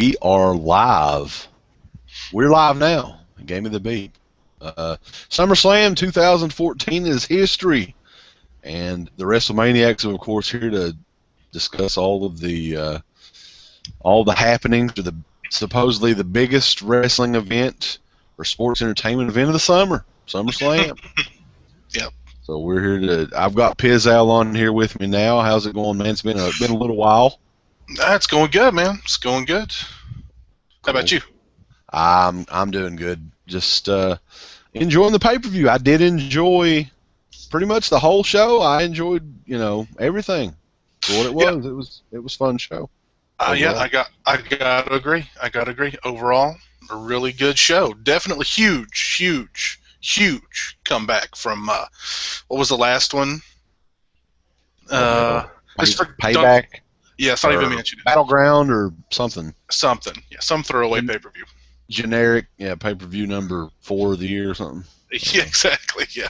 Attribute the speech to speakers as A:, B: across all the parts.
A: We are live. We're live now. Game of the Beat. SummerSlam 2014 is history, and the WrestleManiacs are, of course, here to discuss all the happenings, or supposedly the biggest wrestling event or sports entertainment event of the summer, SummerSlam.
B: Yep.
A: So we're here to. I've got Pizzal on here with me now. How's it going, man? It's been a little while.
B: It's going good, man. It's going good. How about you?
A: I'm doing good. Just enjoying the pay-per-view. I did enjoy pretty much the whole show. I enjoyed, everything for what it was. Yeah. It was a fun show.
B: Yeah, I gotta agree. Overall, a really good show. Definitely huge comeback from what was the last one?
A: Payback.
B: Yeah, it's not even mentioned.
A: Battleground or something.
B: Something. Yeah, some throwaway pay-per-view.
A: Generic, pay-per-view number 4 of the year or something.
B: Yeah, exactly. Yeah.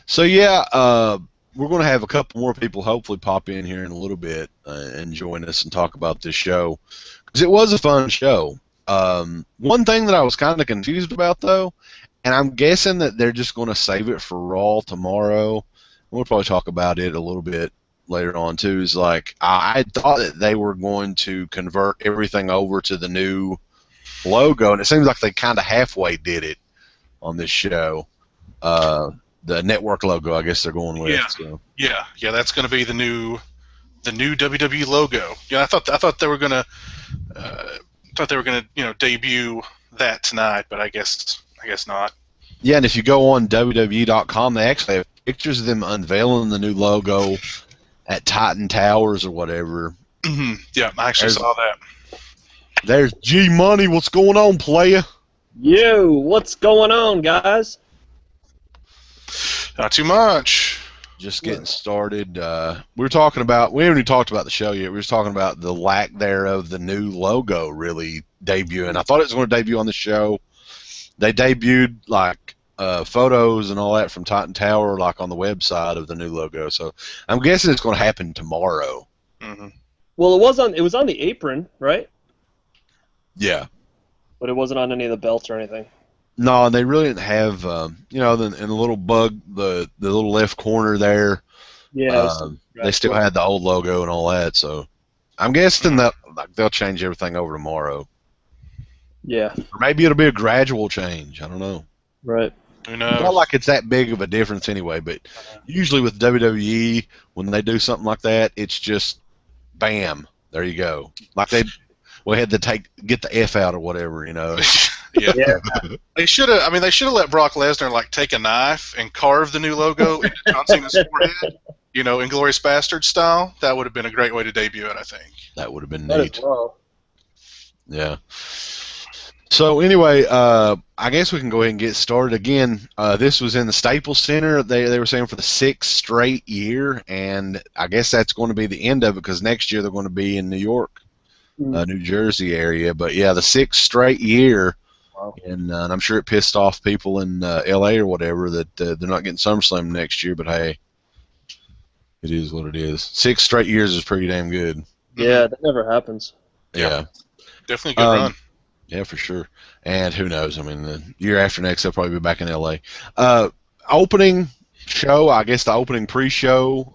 A: So we're going to have a couple more people hopefully pop in here in a little bit and join us and talk about this show, because it was a fun show. One thing that I was kind of confused about, though, and I'm guessing that they're just going to save it for Raw tomorrow. We'll probably talk about it a little bit later on too, is like I thought that they were going to convert everything over to the new logo, and it seems like they kind of halfway did it on this show. The network logo, I guess they're going with.
B: Yeah,
A: so.
B: yeah, that's going to be the new WWE logo. Yeah, I thought they were gonna debut that tonight, but I guess not. Yeah,
A: and if you go on WWE.com, they actually have pictures of them unveiling the new logo at Titan Towers or whatever.
B: Mm-hmm. Yeah, I actually saw that.
A: There's G Money. What's going on, playa?
C: Yo, what's going on, guys?
B: Not too much.
A: Just getting started. We haven't even talked about the show yet. We were talking about the lack there of the new logo really debuting. I thought it was going to debut on the show. They debuted photos and all that from Titan Tower, on the website of the new logo. So I'm guessing it's going to happen tomorrow.
B: Mm-hmm.
C: Well, it was on the apron, right?
A: Yeah.
C: But it wasn't on any of the belts or anything.
A: No, and they really didn't have, in the little the little left corner there.
C: Yeah.
A: They still had the old logo and all that. So I'm guessing that they'll change everything over tomorrow.
C: Yeah.
A: Or maybe it'll be a gradual change. I don't know.
C: Right.
B: Who knows?
A: Not like it's that big of a difference anyway, but usually with WWE, when they do something like that, it's just, bam, there you go. Like we had to get the F out or whatever,
B: Yeah. They should have let Brock Lesnar take a knife and carve the new logo into John Cena's forehead, Inglourious Bastard style. That would have been a great way to debut it, I think.
A: That would have been
C: That
A: neat.
C: as well.
A: Yeah. So anyway, I guess we can go ahead and get started again. This was in the Staples Center. They were saying for the 6th straight year, and I guess that's going to be the end of it, because next year they're going to be in New York, New Jersey area. But yeah, the 6th straight year,
C: wow.
A: And I'm sure it pissed off people in L.A. or whatever that they're not getting SummerSlam next year. But hey, it is what it is. 6 straight years is pretty damn good.
C: Yeah, that never happens.
A: Yeah.
B: Definitely a good run.
A: Yeah, for sure. And who knows? I mean, the year after next, they'll probably be back in L.A. Opening show, I guess the opening pre-show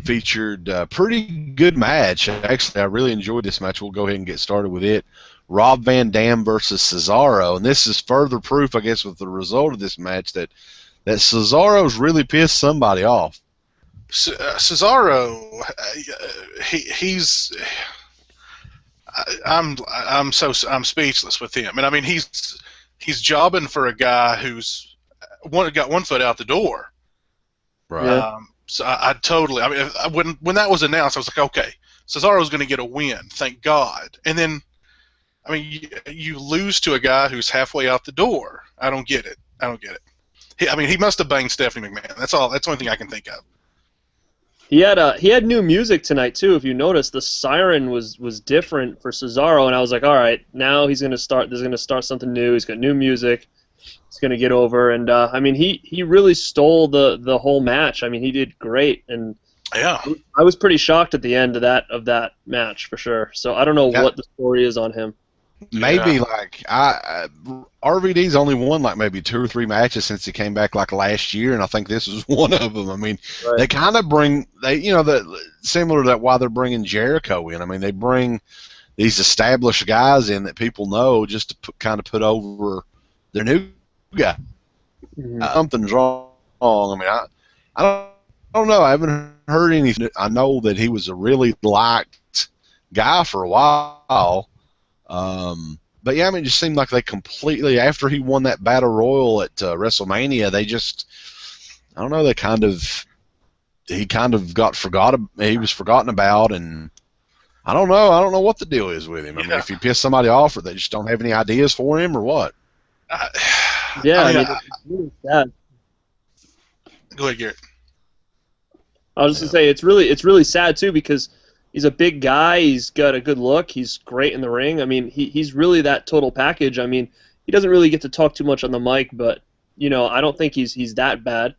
A: featured a pretty good match. Actually, I really enjoyed this match. We'll go ahead and get started with it. Rob Van Dam versus Cesaro. And this is further proof, I guess, with the result of this match that Cesaro's really pissed somebody off.
B: Cesaro, he's... I'm speechless with him, and I mean he's jobbing for a guy who's got one foot out the door.
A: Right.
B: So I totally. I mean, when that was announced, I was like, okay, Cesaro's going to get a win, thank God. And then, I mean, you lose to a guy who's halfway out the door. I don't get it. He must have banged Stephanie McMahon. That's all. That's the only thing I can think of.
C: He had new music tonight too. If you notice, the siren was different for Cesaro, and I was like, all right, now he's gonna start. There's gonna start something new. He's got new music. He's gonna get over, and I mean, he really stole the whole match. I mean, he did great, and
B: Yeah.
C: I was pretty shocked at the end of that match for sure. So I don't know
A: Yeah.
C: what the story is on him.
A: Maybe
B: Yeah.
A: like RVD's only won like maybe 2 or 3 matches since he came back like last year, and I think this was one of them. I mean,
C: Right.
A: they kind of bring similar to that why they're bringing Jericho in. I mean, they bring these established guys in that people know just to kind of put over their new guy.
C: Mhm.
A: Something's wrong. I mean, I don't know. I haven't heard anything. I know that he was a really liked guy for a while. But yeah, I mean, it just seemed like they completely, after he won that battle royal at WrestleMania, they just, I don't know, he kind of got he was forgotten about, and I don't know what the deal is with him. I mean, if he pissed somebody off, or they just don't have any ideas for him, or what?
C: Yeah,
B: I mean,
C: it's really sad.
B: go ahead, Garrett.
C: I was just gonna say it's really sad too because he's a big guy. He's got a good look. He's great in the ring. I mean, he's really that total package. I mean, he doesn't really get to talk too much on the mic, but I don't think he's that bad.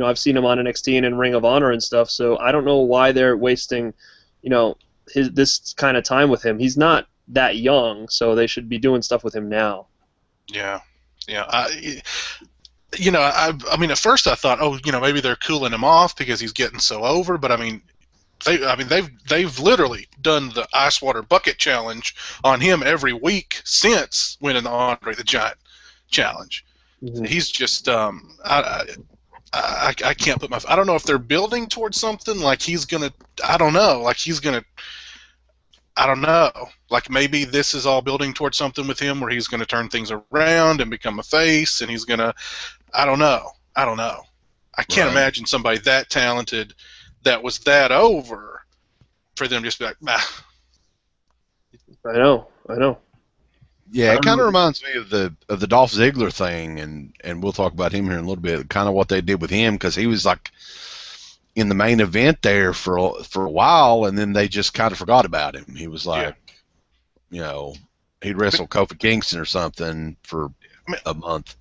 C: I've seen him on NXT and in Ring of Honor and stuff. So I don't know why they're wasting, this kind of time with him. He's not that young, so they should be doing stuff with him now.
B: Yeah. I mean, at first I thought, maybe they're cooling him off because he's getting so over. But I mean, they've literally done the ice water bucket challenge on him every week since winning the Andre the Giant challenge.
C: Mm-hmm.
B: He's just I can't put I don't know if they're building towards something like he's gonna. I don't know. Like he's gonna. I don't know. Like maybe this is all building towards something with him where he's going to turn things around and become a face, and he's going to. I don't know. I can't imagine somebody that talented, that was that over, for them just to be like, bah.
C: I know.
A: Yeah, it kind of reminds me of the Dolph Ziggler thing, and we'll talk about him here in a little bit. Kind of what they did with him, because he was like in the main event there for a while, and then they just kind of forgot about him. He was like, he'd wrestle Kofi Kingston or something for a month.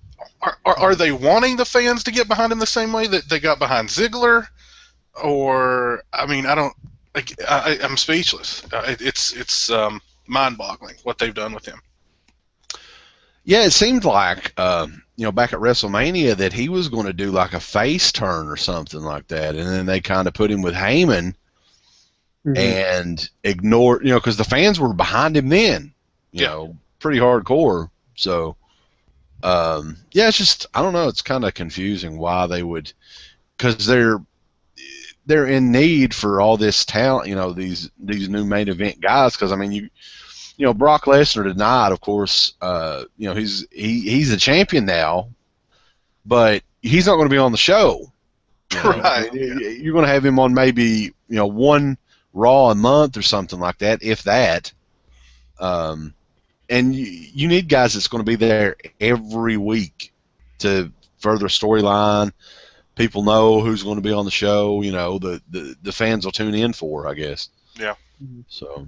B: Are they wanting the fans to get behind him the same way that they got behind Ziggler? Or, I mean, I don't. I'm speechless. It's mind-boggling what they've done with him.
A: Yeah, it seemed like back at WrestleMania that he was going to do like a face turn or something like that, and then they kind of put him with Heyman and ignored, because the fans were behind him then, pretty hardcore. So, it's just, I don't know, it's kind of confusing why they would, because they're in need for all this talent, these new main event guys, because I mean Brock Lesnar tonight, of course, he's a champion now, but he's not going to be on the show.
B: Right.
A: You're going to have him on maybe one Raw a month or something like that, if that. And you need guys that's going to be there every week to further storyline. People know who's going to be on the show. The fans will tune in for, I guess.
B: Yeah.
A: So.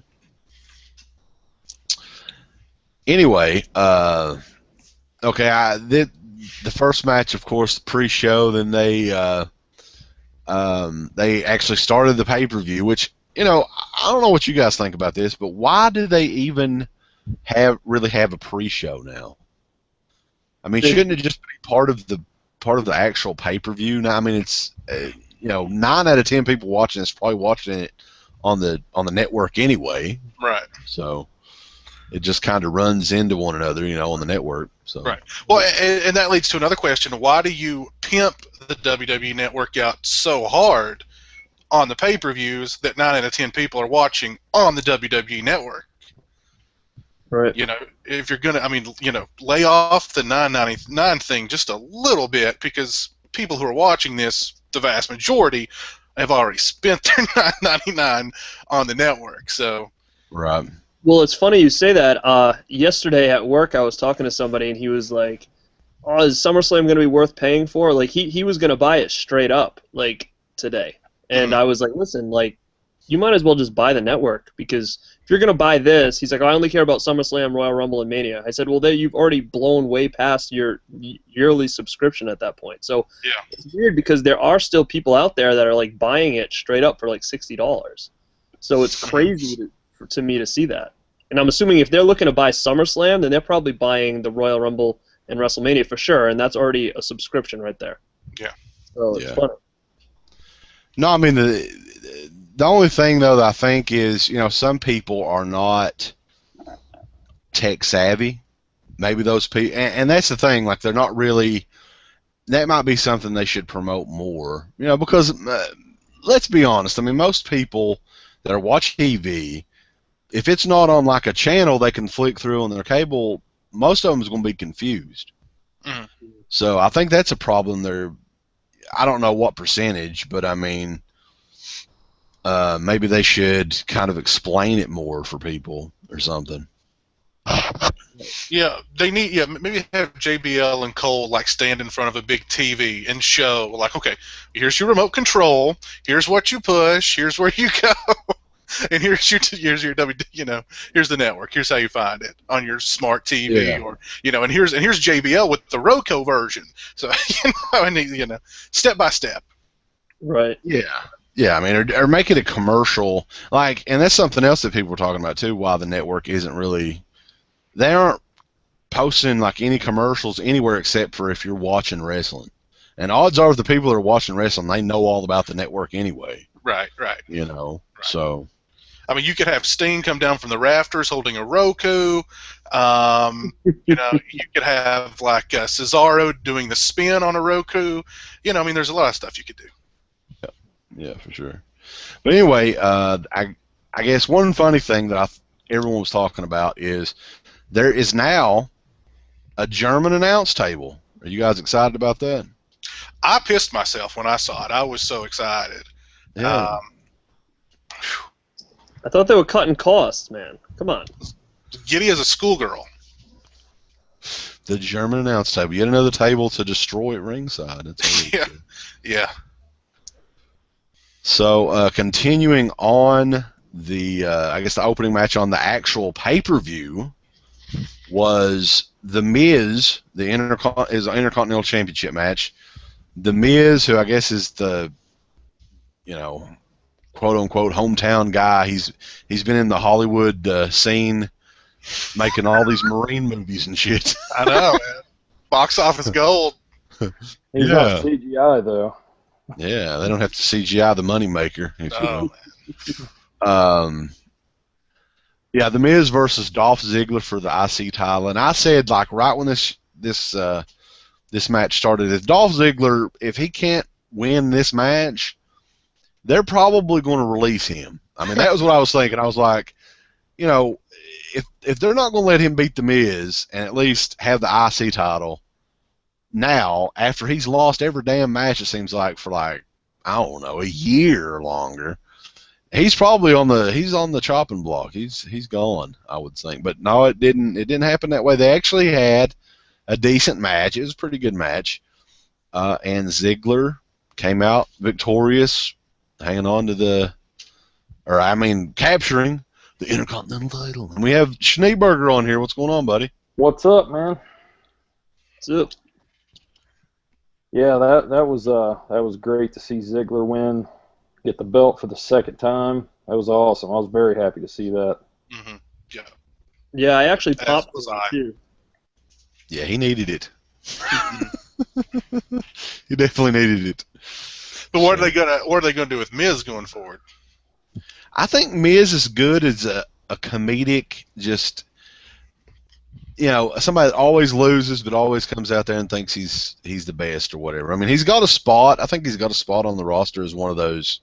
A: Anyway, the first match, of course, the pre-show. Then they actually started the pay-per-view, which I don't know what you guys think about this, but why do they even really have a pre-show now? I mean, shouldn't it just be part of the actual pay-per-view? Now, I mean, it's 9 out of 10 people watching this probably watching it on the network anyway.
B: Right.
A: So. It just kind of runs into one another, on the network. So.
B: Right. Well, and that leads to another question. Why do you pimp the WWE Network out so hard on the pay-per-views that 9 out of 10 people are watching on the WWE Network?
C: Right.
B: If you're going to, lay off the $9.99 thing just a little bit, because people who are watching this, the vast majority, have already spent their $9.99 on the network. So.
A: Right.
C: Well, it's funny you say that. Yesterday at work, I was talking to somebody, and he was like, "Oh, is SummerSlam going to be worth paying for?" Like he was going to buy it straight up, like today. And I was like, "Listen, like you might as well just buy the network, because if you're going to buy this, he's like, I only care about SummerSlam, Royal Rumble, and Mania. I said, well, you've already blown way past your yearly subscription at that point. So
B: Yeah.
C: it's weird because there are still people out there that are like buying it straight up for like $60. So it's crazy to me to see that. And I'm assuming if they're looking to buy SummerSlam, then they're probably buying the Royal Rumble and WrestleMania for sure, and that's already a subscription right there.
B: Yeah.
C: So it's funny.
A: No, I mean, the only thing, though, that I think is, some people are not tech savvy. Maybe those people, and that's the thing, like, they're not really, that might be something they should promote more, because let's be honest, I mean, most people that are watching TV, if it's not on like a channel they can flick through on their cable, most of them is going to be confused.
B: Mhm.
A: So I think that's a problem there. I don't know what percentage, but I mean, maybe they should kind of explain it more for people or something.
B: Yeah, they need. Yeah, maybe have JBL and Cole like stand in front of a big TV and show like, okay, here's your remote control. Here's what you push. Here's where you go. And here's your here's the network. Here's how you find it on your smart TV, or and here's JBL with the Roku version. So step by step.
C: Right.
A: Yeah. I mean, or make it a commercial, like, and that's something else that people were talking about too. Why the network isn't really, they aren't posting like any commercials anywhere except for if you're watching wrestling. And odds are the people that are watching wrestling, they know all about the network anyway.
B: Right.
A: Right. So.
B: I mean, you could have Sting come down from the rafters holding a Roku. You could have like Cesaro doing the spin on a Roku. I mean, there's a lot of stuff you could do.
A: Yeah, for sure. But anyway, I guess one funny thing that everyone was talking about is there is now a German announce table. Are you guys excited about that?
B: I pissed myself when I saw it. I was so excited.
A: Yeah.
C: I thought they were cutting costs, man. Come on.
B: Giddy as a schoolgirl.
A: The German announce table. Yet another table to destroy at ringside. That's
B: Yeah.
A: So, continuing on the, I guess the opening match on the actual pay-per-view was The Miz, the Intercontinental Championship match. The Miz, who I guess is the, quote-unquote hometown guy. He's been in the Hollywood scene making all these Marine movies and shit.
B: I know, man. Box office gold.
D: He's not CGI, though.
A: Yeah, they don't have to CGI the moneymaker. The Miz versus Dolph Ziggler for the IC title. And I said, like, right when this match started, if Dolph Ziggler, if he can't win this match, they're probably going to release him. I mean, that was what I was thinking. I was like, if they're not going to let him beat The Miz and at least have the IC title now, after he's lost every damn match, it seems like for like, I don't know, a year or longer, he's probably on the chopping block. He's gone, I would think. But no, it didn't happen that way. They actually had a decent match. It was a pretty good match, and Ziggler came out victorious, hanging on to capturing the Intercontinental title. And we have Schneeberger on here. What's going on, buddy?
D: What's up, man?
C: What's up?
D: Yeah, that was great to see Ziggler win, get the belt for the second time. That was awesome. I was very happy to see that.
B: Mm-hmm. Yeah.
C: Yeah, I actually popped
B: was
C: it too.
A: Yeah, he needed it. He definitely needed it.
B: But what are they gonna do with Miz going forward?
A: I think Miz is good as a comedic, just somebody that always loses but always comes out there and thinks he's the best or whatever. I mean, he's got a spot. I think he's got a spot on the roster as one of those,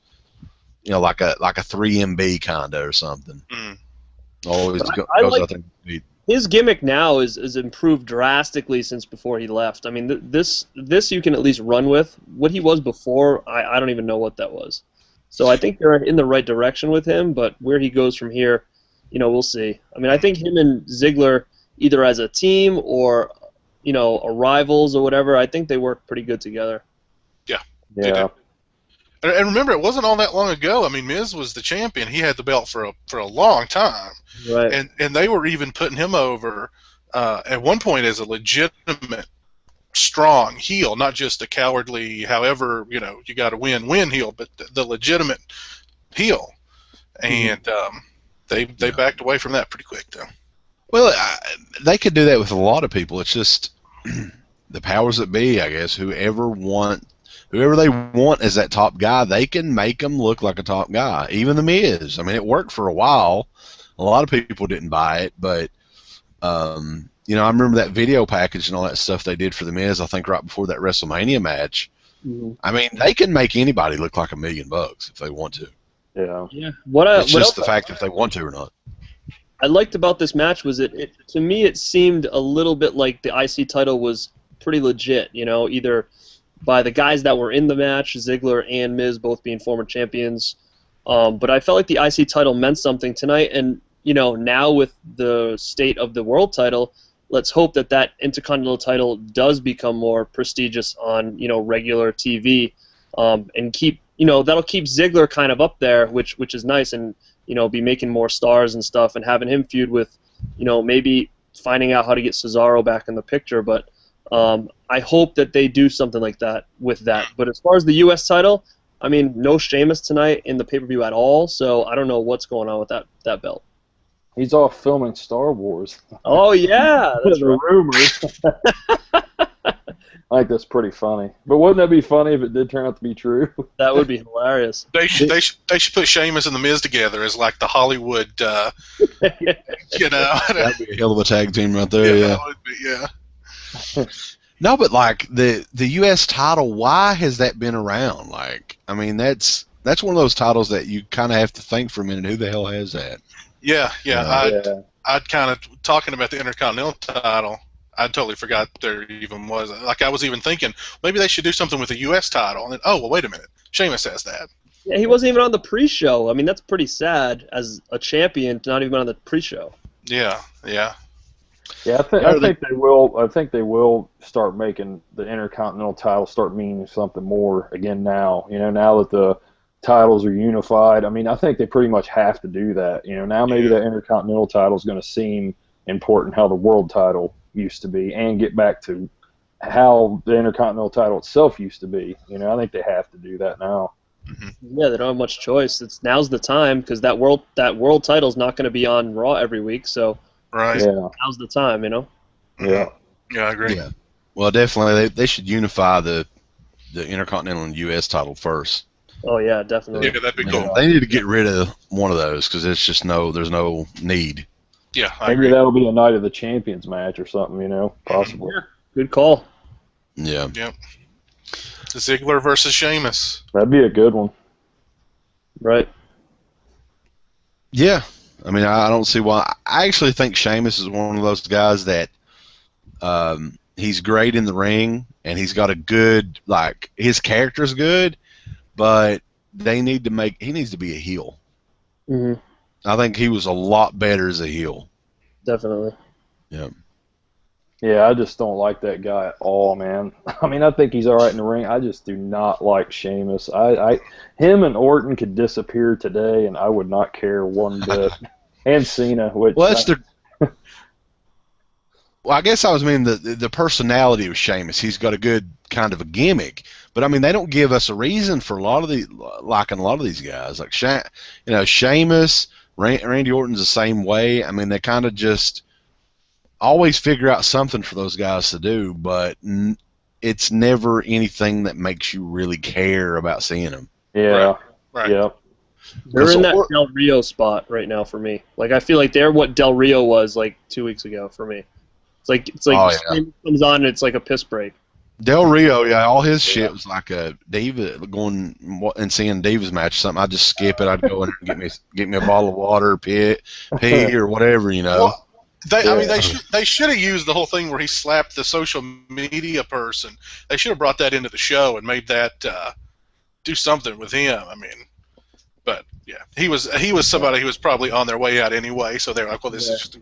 A: like a 3MB kinda or something.
B: Mm.
A: Always goes out there and beat.
C: His gimmick now is improved drastically since before he left. I mean, this you can at least run with. What he was before, I don't even know what that was. So I think they're in the right direction with him, but where he goes from here, we'll see. I mean, I think him and Ziggler, either as a team or, a rivals or whatever, I think they work pretty good together.
B: Yeah.
D: Yeah.
B: And remember, it wasn't all that long ago. I mean, Miz was the champion. He had the belt for a long time.
C: Right.
B: And they were even putting him over at one point as a legitimate, strong heel, not just a cowardly, however, you got to win heel, but the legitimate heel. And they backed away from that pretty quick, though.
A: Well, they could do that with a lot of people. It's just the powers that be, I guess. Whoever they want as that top guy, they can make them look like a top guy. Even the Miz. I mean, it worked for a while. A lot of people didn't buy it, but I remember that video package and all that stuff they did for the Miz. I think right before that WrestleMania match.
C: Mm-hmm.
A: I mean, they can make anybody look like $1 million if they want to.
D: Yeah.
C: Yeah.
A: It's just the fact if they want to or not.
C: I liked about this match was it to me it seemed a little bit like the IC title was pretty legit, either by the guys that were in the match, Ziggler and Miz both being former champions. But I felt like the IC title meant something tonight, and now with the state of the world title, let's hope that Intercontinental title does become more prestigious on regular TV, and keep that'll keep Ziggler kind of up there, which is nice, and be making more stars and stuff, and having him feud with maybe finding out how to get Cesaro back in the picture, but. I hope that they do something like that with that. But as far as the U.S. title, I mean, no Sheamus tonight in the pay-per-view at all, so I don't know what's going on with that belt.
D: He's off filming Star Wars.
C: Oh, yeah. That's
D: the rumors. I think that's pretty funny. But wouldn't that be funny if it did turn out to be true?
C: That would be hilarious.
B: They should put Sheamus and the Miz together as like the Hollywood,
A: That'd be a hell of a tag team right there, yeah.
B: That would be, yeah.
A: No, but like the U.S. title, why has that been around? Like, I mean, that's one of those titles that you kind of have to think for a minute. Who the hell has that?
B: Yeah. I'd kind of talking about the Intercontinental title. I totally forgot there even was. Like, I was even thinking maybe they should do something with the U.S. title. And then, oh well, wait a minute, Sheamus has that.
C: Yeah, he wasn't even on the pre-show. I mean, that's pretty sad as a champion to not even on the pre-show.
B: Yeah.
D: Yeah, I think they will. I think they will start making the Intercontinental title start meaning something more again now. Now that the titles are unified. I mean, I think they pretty much have to do that. Now maybe the Intercontinental title is going to seem important, how the world title used to be, and get back to how the Intercontinental title itself used to be. I think they have to do that now.
B: Mm-hmm.
C: Yeah, they don't have much choice. Now's the time because that world title is not going to be on Raw every week, so.
B: Right.
D: Yeah.
C: Now's the time,
D: Yeah.
B: Yeah, I agree.
A: Yeah. Well, definitely, they should unify the Intercontinental and U.S. title first.
C: Oh yeah, definitely.
B: Yeah, that'd be cool.
A: They need to get rid of one of those because it's just there's no need.
B: Yeah, I
D: Maybe
B: agree.
D: that'll be a Night of the Champions match or something. Possibly.
C: Good call.
A: Yeah.
B: Yep. Ziggler versus Sheamus.
D: That'd be a good one.
C: Right.
A: Yeah. I mean, I don't see why. I actually think Sheamus is one of those guys that he's great in the ring, and he's got a good, his character's good, but he needs to be a heel.
C: Mm-hmm.
A: I think he was a lot better as a heel.
C: Definitely.
A: Yeah.
D: Yeah, I just don't like that guy at all, man. I mean, I think he's all right in the ring. I just do not like Sheamus. Him and Orton could disappear today, and I would not care one bit. And Cena, which...
A: Well, I guess I was meaning the personality of Sheamus. He's got a good kind of a gimmick, but I mean they don't give us a reason for a lot of these guys. Like Sheamus, Randy Orton's the same way. I mean they kind of just always figure out something for those guys to do, but it's never anything that makes you really care about seeing them.
D: Yeah,
B: right.
D: Yeah.
C: They're in that Del Rio spot right now for me. Like I feel like they're what Del Rio was like 2 weeks ago for me. It's like comes on and it's like a piss break.
A: Del Rio, yeah, all his shit was like a diva going and seeing Divas match or something. I'd just skip it. I'd go in there and get me a bottle of water, pee or whatever,
B: Well, they should have used the whole thing where he slapped the social media person. They should have brought that into the show and made that do something with him. I mean, but yeah, he was somebody who was probably on their way out anyway. So they're like, well, this is just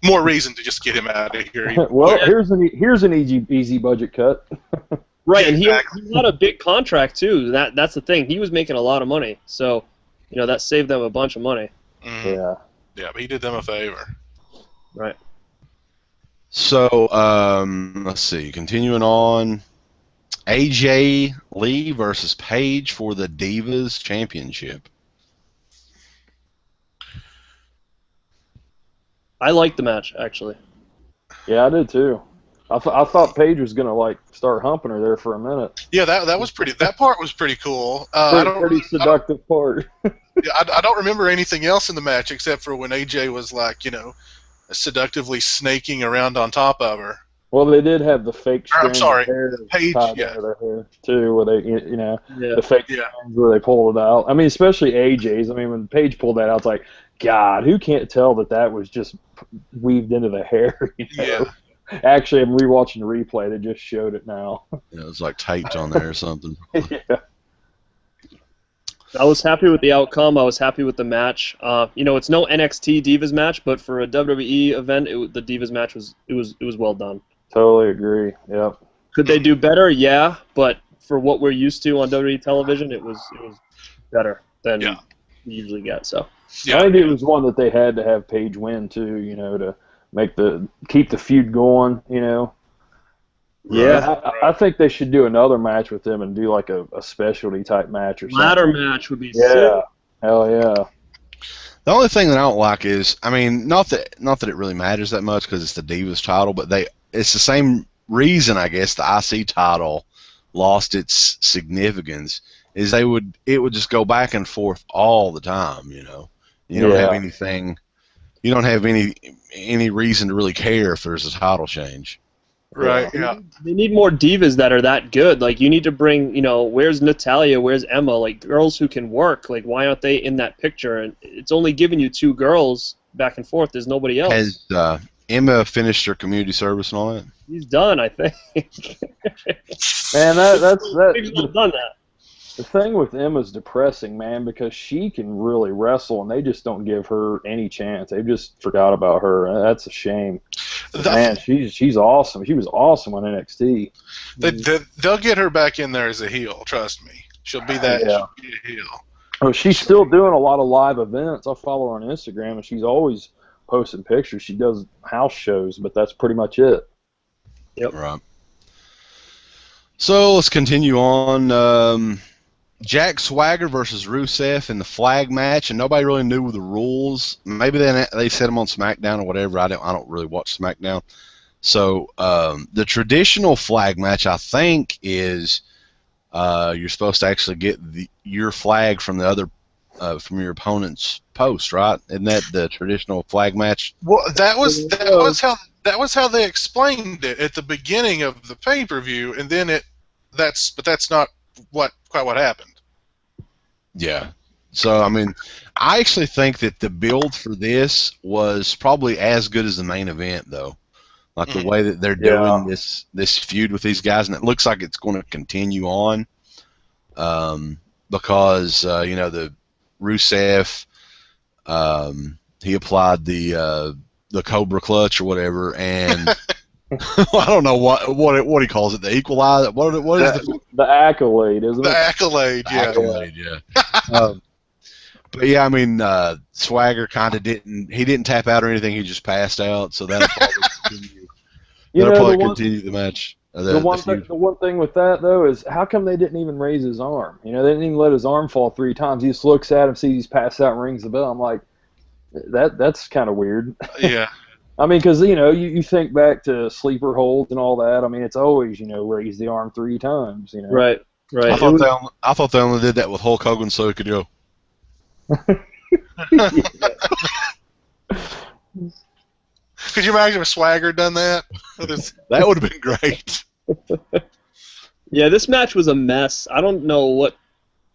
B: more reason to just get him out of here.
D: Well, here's an easy budget cut.
C: Right, and he had a big contract too. That's the thing. He was making a lot of money, so that saved them a bunch of money.
B: Mm-hmm.
D: Yeah.
B: Yeah, but he did them a favor.
C: Right.
A: So, let's see. Continuing on, AJ Lee versus Paige for the Divas Championship.
C: I liked the match, actually.
D: Yeah, I did too. I thought Paige was gonna start humping her there for a minute.
B: Yeah, that was pretty. That part was pretty cool.
D: Pretty seductive part.
B: I don't remember anything else in the match except for when AJ was seductively snaking around on top of her.
D: Well, they did have the fake strands
B: of
D: hair
B: Paige,
D: tied
B: yeah.
D: under their hair too, where they, the fake
B: Yeah.
D: strands where they pulled it out. I mean, especially AJ's. I mean, when Paige pulled that out, it's like, God, who can't tell that was just weaved into the hair?
B: Yeah.
D: Actually, I'm rewatching the replay. They just showed it now.
A: Yeah, it was like taped on there or something.
D: Yeah.
C: I was happy with the outcome. I was happy with the match. It's no NXT Divas match, but for a WWE event, the Divas match was well done.
D: Totally agree. Yep.
C: Could they do better? Yeah, but for what we're used to on WWE television, it was better than we usually get. So
B: Yeah.
D: I think it was one that they had to have Paige win too, to keep the feud going,
C: Yeah.
D: I think they should do another match with them and do like a specialty type match or something.
C: Ladder match would be
D: Yeah.
C: sick.
D: Hell yeah.
A: The only thing that I don't like is, I mean, not that it really matters that much because it's the Divas title, but it's the same reason, I guess, the IC title lost its significance, is it would just go back and forth all the time, You don't have anything, you don't have any reason to really care if there's a title change.
B: Right. Yeah.
C: They need more divas that are that good. Like, you need to bring, where's Natalia, where's Emma, like girls who can work. Like, why aren't they in that picture? And it's only giving you 2 girls back and forth. There's nobody else.
A: Has Emma finished her community service and all that?
C: He's done, I think.
D: Man, that's
C: He's done that.
D: the thing with Emma's depressing, man, because she can really wrestle and they just don't give her any chance. They just forgot about her. That's a shame. Man, she's awesome. She was awesome on NXT.
B: They'll get her back in there as a heel. Trust me, she'll be that.
D: Yeah.
B: She'll be a heel.
D: Oh, she's still doing a lot of live events. I follow her on Instagram, and she's always posting pictures. She does house shows, but that's pretty much it.
C: Yep.
A: Right. So let's continue on. Jack Swagger versus Rusev in the flag match, and nobody really knew the rules. Maybe they set them on SmackDown or whatever. I don't really watch SmackDown. So the traditional flag match, I think, is you're supposed to actually get your flag from the other from your opponent's post, right? Isn't that the traditional flag match?
B: Well, that was how they explained it at the beginning of the pay-per-view, and then that's not quite what happened.
A: Yeah. So, I mean, I actually think that the build for this was probably as good as the main event, though. Like the way that they're doing this feud with these guys, and it looks like it's going to continue on because, the Rusev, he applied the Cobra Clutch or whatever, and I don't know what he calls it, the equalizer. What is
D: the accolade, isn't it?
B: The accolade, yeah.
A: Accolade, yeah. But yeah, I mean, Swagger kind of didn't tap out or anything. He just passed out, so that'll probably continue. Continue the match.
D: The one thing with that though is how come they didn't even raise his arm? They didn't even let his arm fall 3 times. He just looks at him, sees he's passed out, and rings the bell. I'm like, that's kind of weird.
B: Yeah.
D: I mean, because you think back to sleeper holds and all that. I mean, it's always raise the arm 3 times.
C: Right.
A: I thought they only did that with Hulk Hogan so he could go.
B: Could you imagine if Swagger done that?
A: That would have been great.
C: Yeah, this match was a mess. I don't know what.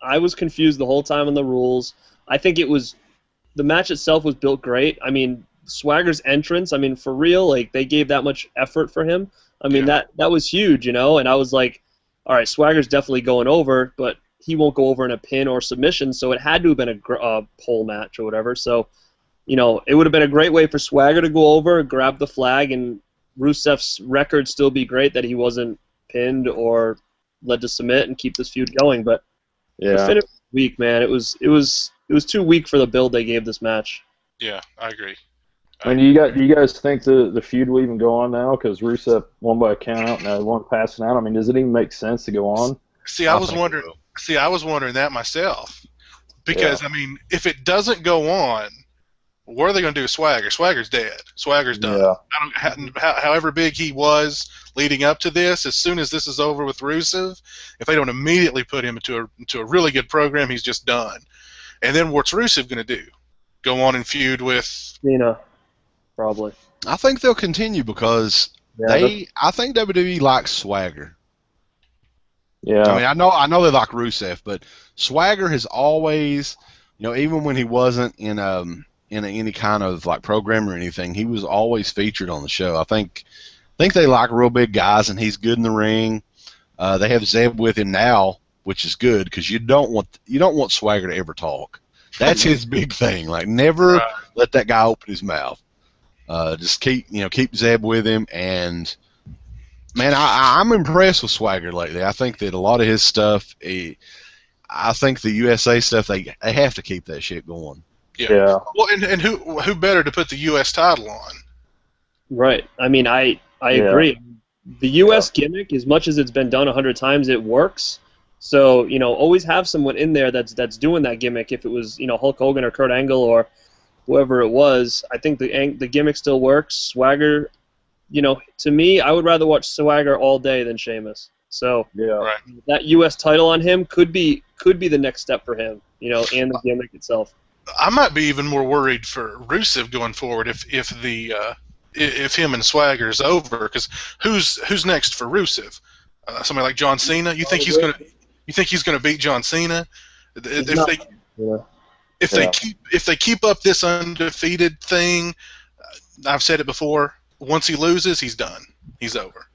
C: I was confused the whole time on the rules. I think the match itself was built great. I mean, Swagger's entrance, I mean, for real, like, they gave that much effort for him. I mean, that was huge, and I was like, all right, Swagger's definitely going over, but he won't go over in a pin or submission, so it had to have been a pole match or whatever. So, it would have been a great way for Swagger to go over, grab the flag, and Rusev's record still be great that he wasn't pinned or led to submit and keep this feud going. But
D: Yeah.
C: the finish was weak, man. It was too weak for the build they gave this match.
B: Yeah, I agree.
D: I mean, do you guys think the feud will even go on now? Because Rusev won by a count out and now one passing out. I mean, does it even make sense to go on?
B: See, I was wondering that myself. Because,
D: Yeah.
B: I mean, if it doesn't go on, what are they going to do with Swagger? Swagger's dead. Swagger's done.
D: Yeah.
B: However big he was leading up to this, as soon as this is over with Rusev, if they don't immediately put him into a really good program, he's just done. And then what's Rusev going to do? Go on and feud with
C: Cena, probably.
A: I think they'll continue because I think WWE likes Swagger.
D: Yeah.
A: I mean, I know they like Rusev, but Swagger has always, even when he wasn't in any kind of like program or anything, he was always featured on the show. I think they like real big guys, and he's good in the ring. They have Zeb with him now, which is good because you don't want Swagger to ever talk. That's his big thing. Like, never let that guy open his mouth. Just keep Zeb with him, and man, I'm impressed with Swagger lately. I think that a lot of his stuff, I think the USA stuff, they have to keep that shit going.
D: Yeah.
B: Well, and who better to put the U.S. title on?
C: Right. I mean, I agree. The U.S. gimmick, as much as it's been done 100 times, it works. So, always have someone in there that's doing that gimmick. If it was, Hulk Hogan or Kurt Angle or whoever it was, I think the gimmick still works. Swagger, to me, I would rather watch Swagger all day than Sheamus. So that U.S. title on him could be the next step for him, and the gimmick itself.
B: I might be even more worried for Rusev going forward if him and Swagger's over, because who's next for Rusev? Somebody like John Cena? You think he's gonna beat John Cena? If they keep up this undefeated thing, I've said it before. Once he loses, he's done. He's over.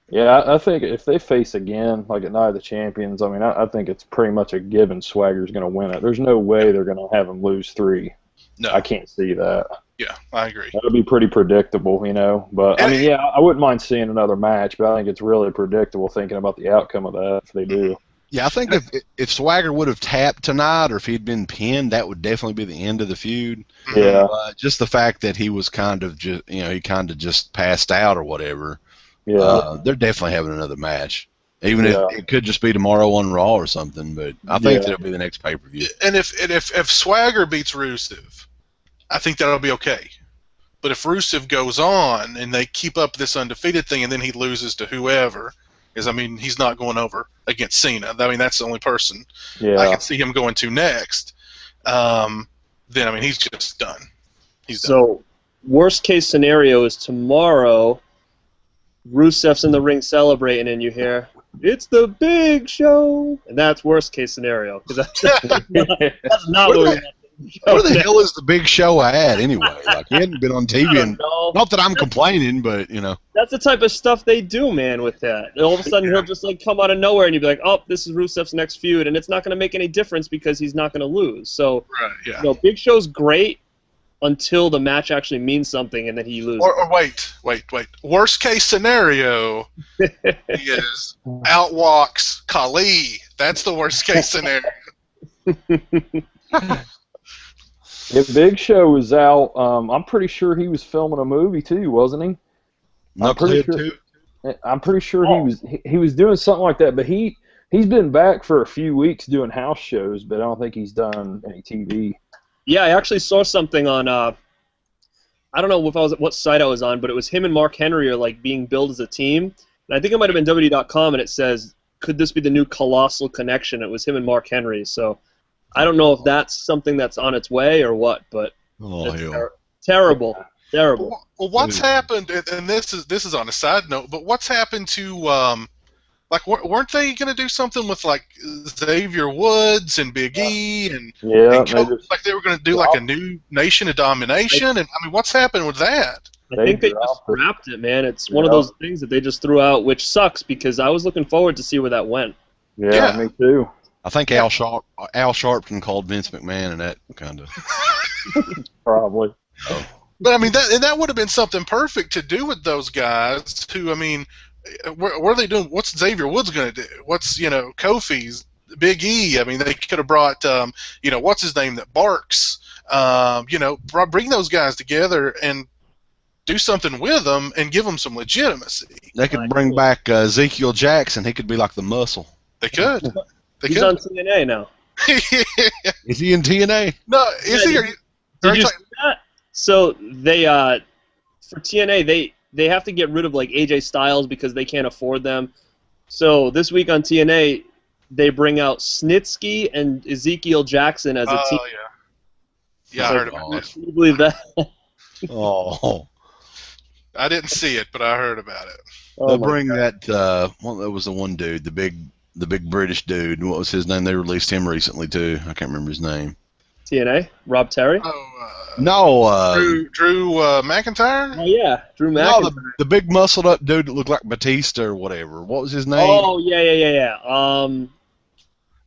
D: Yeah, I think if they face again, like at Night of the Champions, I mean, I think it's pretty much a given Swagger's going to win it. There's no way they're going to have him lose 3.
B: No.
D: I can't see that.
B: Yeah, I agree.
D: That would be pretty predictable, But, I mean, I wouldn't mind seeing another match, but I think it's really predictable thinking about the outcome of that if they do.
A: Yeah, I think if Swagger would have tapped tonight or if he'd been pinned, that would definitely be the end of the feud.
D: Yeah.
A: Just the fact that he was kind of just passed out or whatever.
D: Yeah.
A: They're definitely having another match. Even if it could just be tomorrow on Raw or something, but I think that'll be the next pay-per-view.
B: And if Swagger beats Rusev, I think that'll be okay. But if Rusev goes on and they keep up this undefeated thing and then he loses to whoever, he's not going over against Cena. I mean, that's the only person I can see him going to next. Then, he's just done. He's done.
C: So, worst case scenario is tomorrow, Rusev's in the ring celebrating, and you hear, "It's the Big Show," and that's worst case scenario. That's not what we want.
A: Where the hell is the Big Show at anyway? Like, he hadn't been on TV, and not that I'm complaining, but
C: that's the type of stuff they do, man. With that, and all of a sudden he'll just come out of nowhere, and you'll be like, "Oh, this is Rusev's next feud," and it's not going to make any difference because he's not going to lose. So, Big Show's great until the match actually means something, and then he loses.
B: Or wait. Worst case scenario is outwalks Khali. That's the worst case scenario.
D: If Big Show was out, I'm pretty sure he was filming a movie too, wasn't he? I'm pretty sure he was doing something like that. But he's been back for a few weeks doing house shows, but I don't think he's done any TV.
C: Yeah, I actually saw something on. I don't know what site I was on, but it was him and Mark Henry are being billed as a team, and I think it might have been WWE.com, and it says, "Could this be the new Colossal Connection?" It was him and Mark Henry, so. I don't know if that's something that's on its way or what, but terrible.
B: Well, what's happened? And this is on a side note, but what's happened to weren't they going to do something with Xavier Woods and Big E and they were going to do a new Nation of Domination? And what's happened with that?
C: I think they just scrapped it, man. It's one of those things that they just threw out, which sucks because I was looking forward to see where that went.
D: Yeah. Me too.
A: I think Al Sharpton called Vince McMahon, and that kind of
D: probably.
B: But that would have been something perfect to do with those guys. Who what are they doing? What's Xavier Woods going to do? What's Kofi's, Big E? I mean, they could have brought what's his name that barks. Bring those guys together and do something with them and give them some legitimacy.
A: They could bring back Ezekiel Jackson. He could be like the Muscle.
B: They could.
C: He's on TNA now.
A: Is he in TNA?
B: No, is he?
C: Did you see that? So they for TNA they have to get rid of like AJ Styles because they can't afford them. So this week on TNA they bring out Snitsky and Ezekiel Jackson as a team.
B: Oh yeah. I heard about that.
C: Can you believe that?
A: Oh.
B: I didn't see it, but I heard about it.
A: They'll bring that. Well, that was the one dude, the big British dude. What was his name? They released him recently too. I can't remember his name.
C: TNA? Rob Terry?
A: No.
B: Drew McIntyre?
C: Oh yeah, Drew McIntyre.
A: No, the big muscled up dude that looked like Batista or whatever. What was his name?
C: Oh yeah.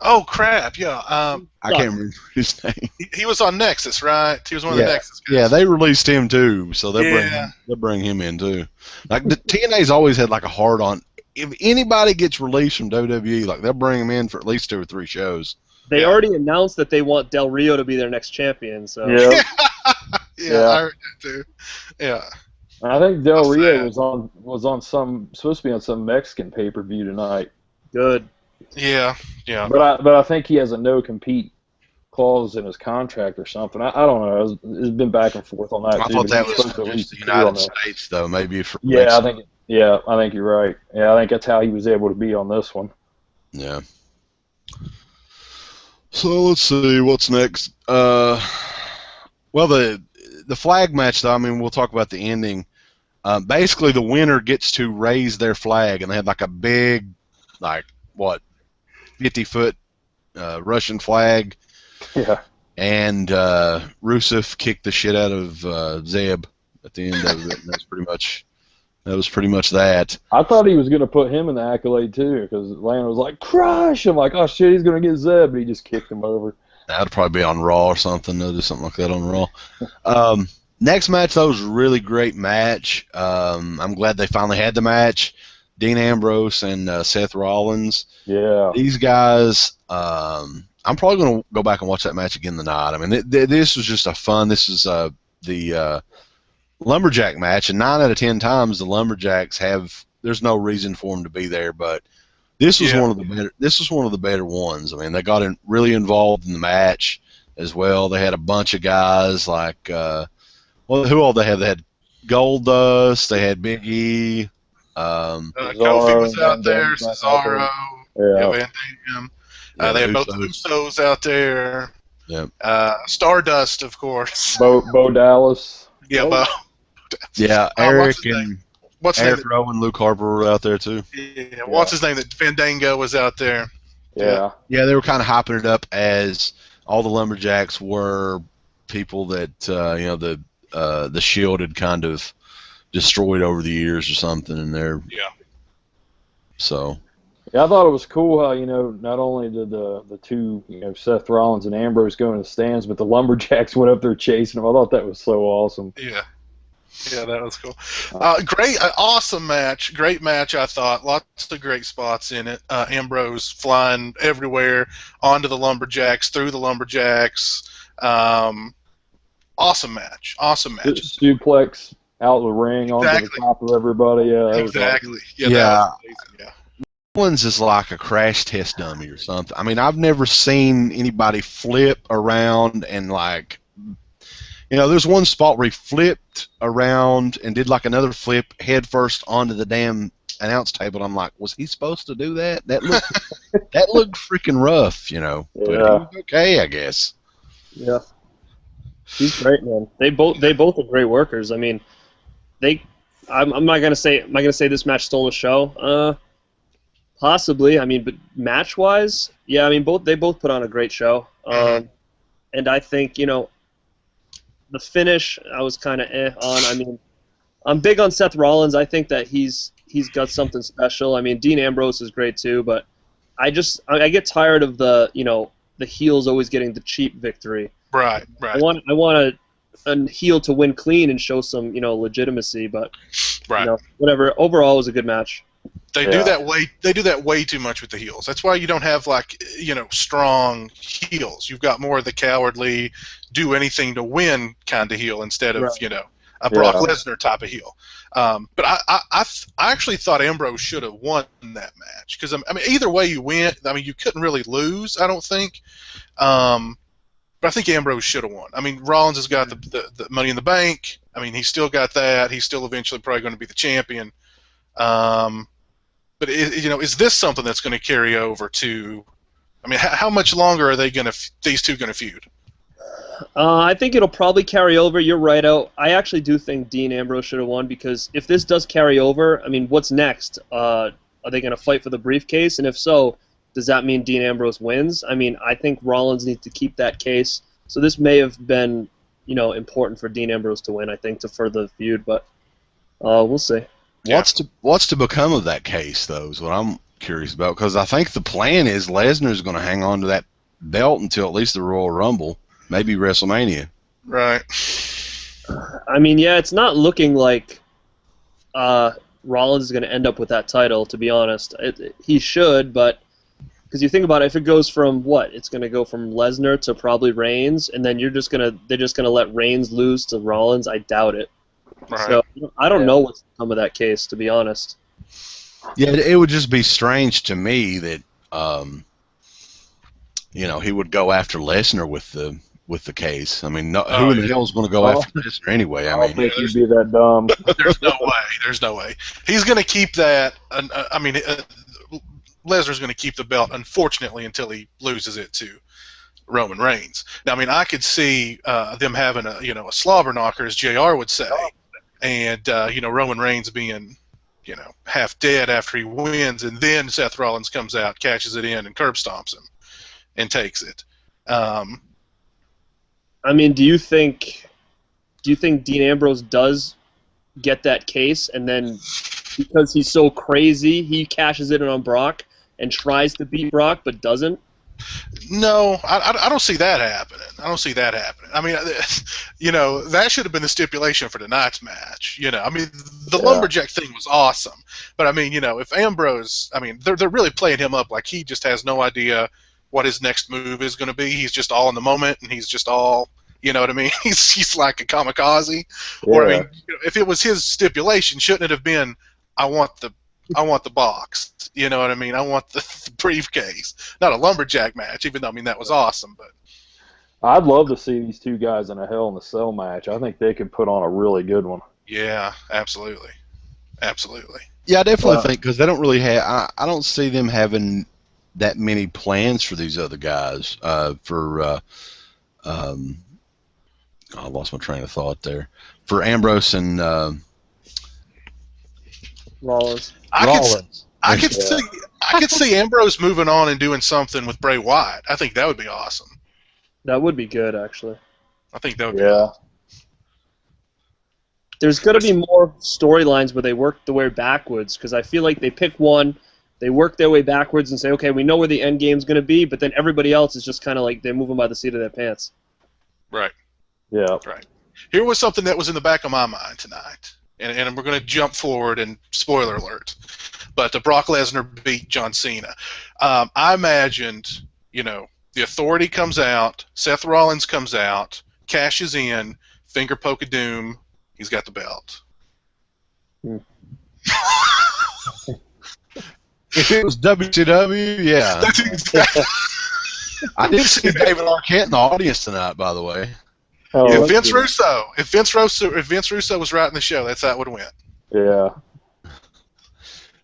B: Oh crap! Yeah.
A: I can't remember his name.
B: He was on Nexus, right? He was one of the Nexus guys.
A: Yeah, they released him too, so they'll bring him in too. Like the TNA's always had like a hard on. If anybody gets released from WWE, like they'll bring him in for at least 2 or 3 shows.
C: They already announced that they want Del Rio to be their next champion. So
B: yeah, I heard that too. Yeah.
D: I think Del Rio was supposed to be on some Mexican pay-per-view tonight.
C: Good.
B: Yeah.
D: But I think he has a no-compete clause in his contract or something. I don't know. It's been back and forth on that.
A: I thought that was just the United States, though. Maybe for Mexico.
D: I think you're right. Yeah, I think that's how he was able to be on this one.
A: Yeah. So let's see what's next. Well, the flag match, though. I mean, we'll talk about the ending. Basically, the winner gets to raise their flag, and they had like a big, 50-foot Russian flag.
D: Yeah.
A: And Rusev kicked the shit out of Zeb at the end of it. And that was pretty much that.
D: I thought he was going to put him in the accolade too, because Atlanta was like, crush! I'm like, oh shit, he's going to get Zeb, but he just kicked him over.
A: That'll probably be on Raw or something. They'll do something like that on Raw. Next match, though, was a really great match. I'm glad they finally had the match. Dean Ambrose and Seth Rollins.
D: Yeah.
A: These guys, I'm probably going to go back and watch that match again tonight. I mean, this was just this is the Lumberjack match, and 9 out of 10 times the Lumberjacks there's no reason for them to be there, but this was one of the better ones. I mean, they got really involved in the match as well. They had a bunch of guys like, who all they had? They had Goldust, they had Big E.
B: Kofi was out there, Cesaro, Van Dam. They had both the Usos out there.
A: Yep.
B: Stardust, of course.
D: Bo Dallas.
B: Yeah, Bo.
A: Yeah, Eric Rowe and Luke Harper were out there too.
B: Yeah, what's his name? That Fandango was out there.
D: Yeah.
A: Yeah, they were kind of hyping it up as all the Lumberjacks were people that the Shield had kind of destroyed over the years or something, and they're so.
D: Yeah, I thought it was cool how not only did the two Seth Rollins and Ambrose go in the stands, but the Lumberjacks went up there chasing them. I thought that was so awesome.
B: Yeah, that was cool. Great, awesome match. Great match, I thought. Lots of great spots in it. Ambrose flying everywhere onto the Lumberjacks, through the Lumberjacks. Awesome match.
D: Suplex out the ring onto the top of everybody. Yeah,
B: exactly.
A: Yeah. One's is like a crash test dummy or something. I mean, I've never seen anybody flip around and there's one spot where he flipped around and did like another flip head first onto the damn announce table. And I'm like, was he supposed to do that? That looked freaking rough, But he was okay, I guess.
C: Yeah. He's great, man. They both are great workers. I mean, I'm not gonna say this match stole the show. Possibly. I mean, but match wise, yeah. I mean, they both put on a great show. And I think the finish I was kind of on. I mean, I'm big on Seth Rollins. I think that he's got something special. I mean, Dean Ambrose is great too, but I get tired of the heels always getting the cheap victory.
B: Right.
C: I want a heel to win clean and show some legitimacy, but whatever. Overall, it was a good match.
B: They do that way too much with the heels. That's why you don't have strong heels. You've got more of the cowardly, do anything to win kind of heel instead of a Brock Lesnar type of heel. But I actually thought Ambrose should have won that match because either way you went, you couldn't really lose. I don't think. But I think Ambrose should have won. Rollins has got the Money in the Bank. He's still got that. He's still eventually probably going to be the champion. But is this something that's going to carry over to? How much longer are these two going to feud?
C: I think it'll probably carry over. You're right. I actually do think Dean Ambrose should have won because if this does carry over, what's next? Are they going to fight for the briefcase? And if so, does that mean Dean Ambrose wins? I think Rollins needs to keep that case. So this may have been, important for Dean Ambrose to win. I think to further the feud, but we'll see.
A: What's to become of that case, though, is what I'm curious about, because I think the plan is Lesnar's going to hang on to that belt until at least the Royal Rumble, maybe WrestleMania.
B: Right.
C: It's not looking like Rollins is going to end up with that title, to be honest. He should, but because you think about it, if it goes from it's going to go from Lesnar to probably Reigns, and then they're just going to let Reigns lose to Rollins. I doubt it. Right. So I don't know what's to come of that case, to be honest.
A: Yeah, it would just be strange to me that he would go after Lesnar with the case. Who in the hell is going to go after Lesnar anyway?
D: I don't think he'd be that dumb.
B: There's no way. There's no way. He's going to keep that. Lesnar's going to keep the belt, unfortunately, until he loses it to Roman Reigns. Now, I could see them having a slobber knocker, as JR would say, and Roman Reigns being half dead after he wins, and then Seth Rollins comes out, cashes it in, and curb stomps him, and takes it.
C: Do you think Dean Ambrose does get that case, and then because he's so crazy, he cashes it in on Brock and tries to beat Brock but doesn't?
B: No, I don't see that happening. That should have been the stipulation for tonight's match. The lumberjack thing was awesome, but if Ambrose, they're really playing him up like he just has no idea what his next move is going to be. He's just all in the moment, and he's just all, he's like a kamikaze. Yeah. Or if it was his stipulation, shouldn't it have been, I want the box. I want the briefcase. Not a lumberjack match, even though that was awesome. But
D: I'd love to see these two guys in a Hell in a Cell match. I think they could put on a really good one.
B: Yeah, absolutely.
A: Yeah, I definitely think, because they don't really have. I don't see them having that many plans for these other guys. I lost my train of thought there. For Ambrose and
C: Rollins.
B: I could see Ambrose moving on and doing something with Bray Wyatt. I think that would be awesome.
C: That would be good, actually.
B: I think that would be awesome.
C: There's going to be more storylines where they work their way backwards, because I feel like they pick one, they work their way backwards and say, okay, we know where the end game's going to be, but then everybody else is just kind of like they're moving by the seat of their pants.
B: Right.
D: Yeah.
B: Right. Here was something that was in the back of my mind tonight. And we're going to jump forward, and spoiler alert, but the Brock Lesnar beat John Cena. I imagined, the Authority comes out, Seth Rollins comes out, cashes in, finger poke of doom, he's got the belt.
A: If it was WCW, yeah.
B: That's exactly.
A: I did see David Arquette in the audience tonight, by the way.
D: Oh,
B: if Vince Russo was writing the show, that's how it would have went.
D: Yeah.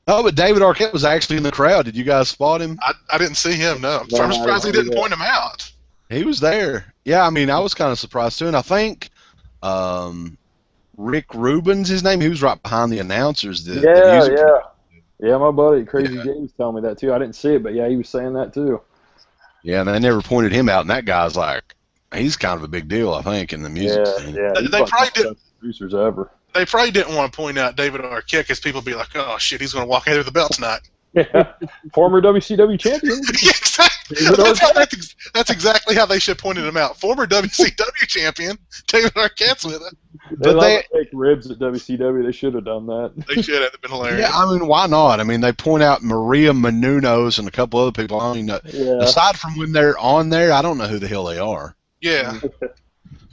A: Oh, but David Arquette was actually in the crowd. Did you guys spot him?
B: I didn't see him, no. I'm surprised he didn't point him out.
A: He was there. Yeah, I was kind of surprised too. And I think Rick Rubin's his name. He was right behind the announcers.
D: Yeah, my buddy Crazy J was telling me that too. I didn't see it, but yeah, he was saying that too.
A: Yeah, and they never pointed him out, and that guy's like, he's kind of a big deal, I think, in the music scene.
D: Yeah,
B: they probably didn't.
D: Producers ever.
B: They probably didn't want to point out David Arquette because people would be like, "Oh shit, he's going to walk out with the belt tonight."
D: Yeah, former WCW champion.
B: Exactly. That's exactly how they should have pointed him out. Former WCW champion, David Arquette's with it.
D: They love to take ribs at WCW. They should have done that.
B: They should have been hilarious.
A: Yeah, I mean, why not? I mean, they point out Maria Menounos and a couple other people. I don't even know.
D: Yeah.
A: Aside from when they're on there, I don't know who the hell they are.
B: Yeah.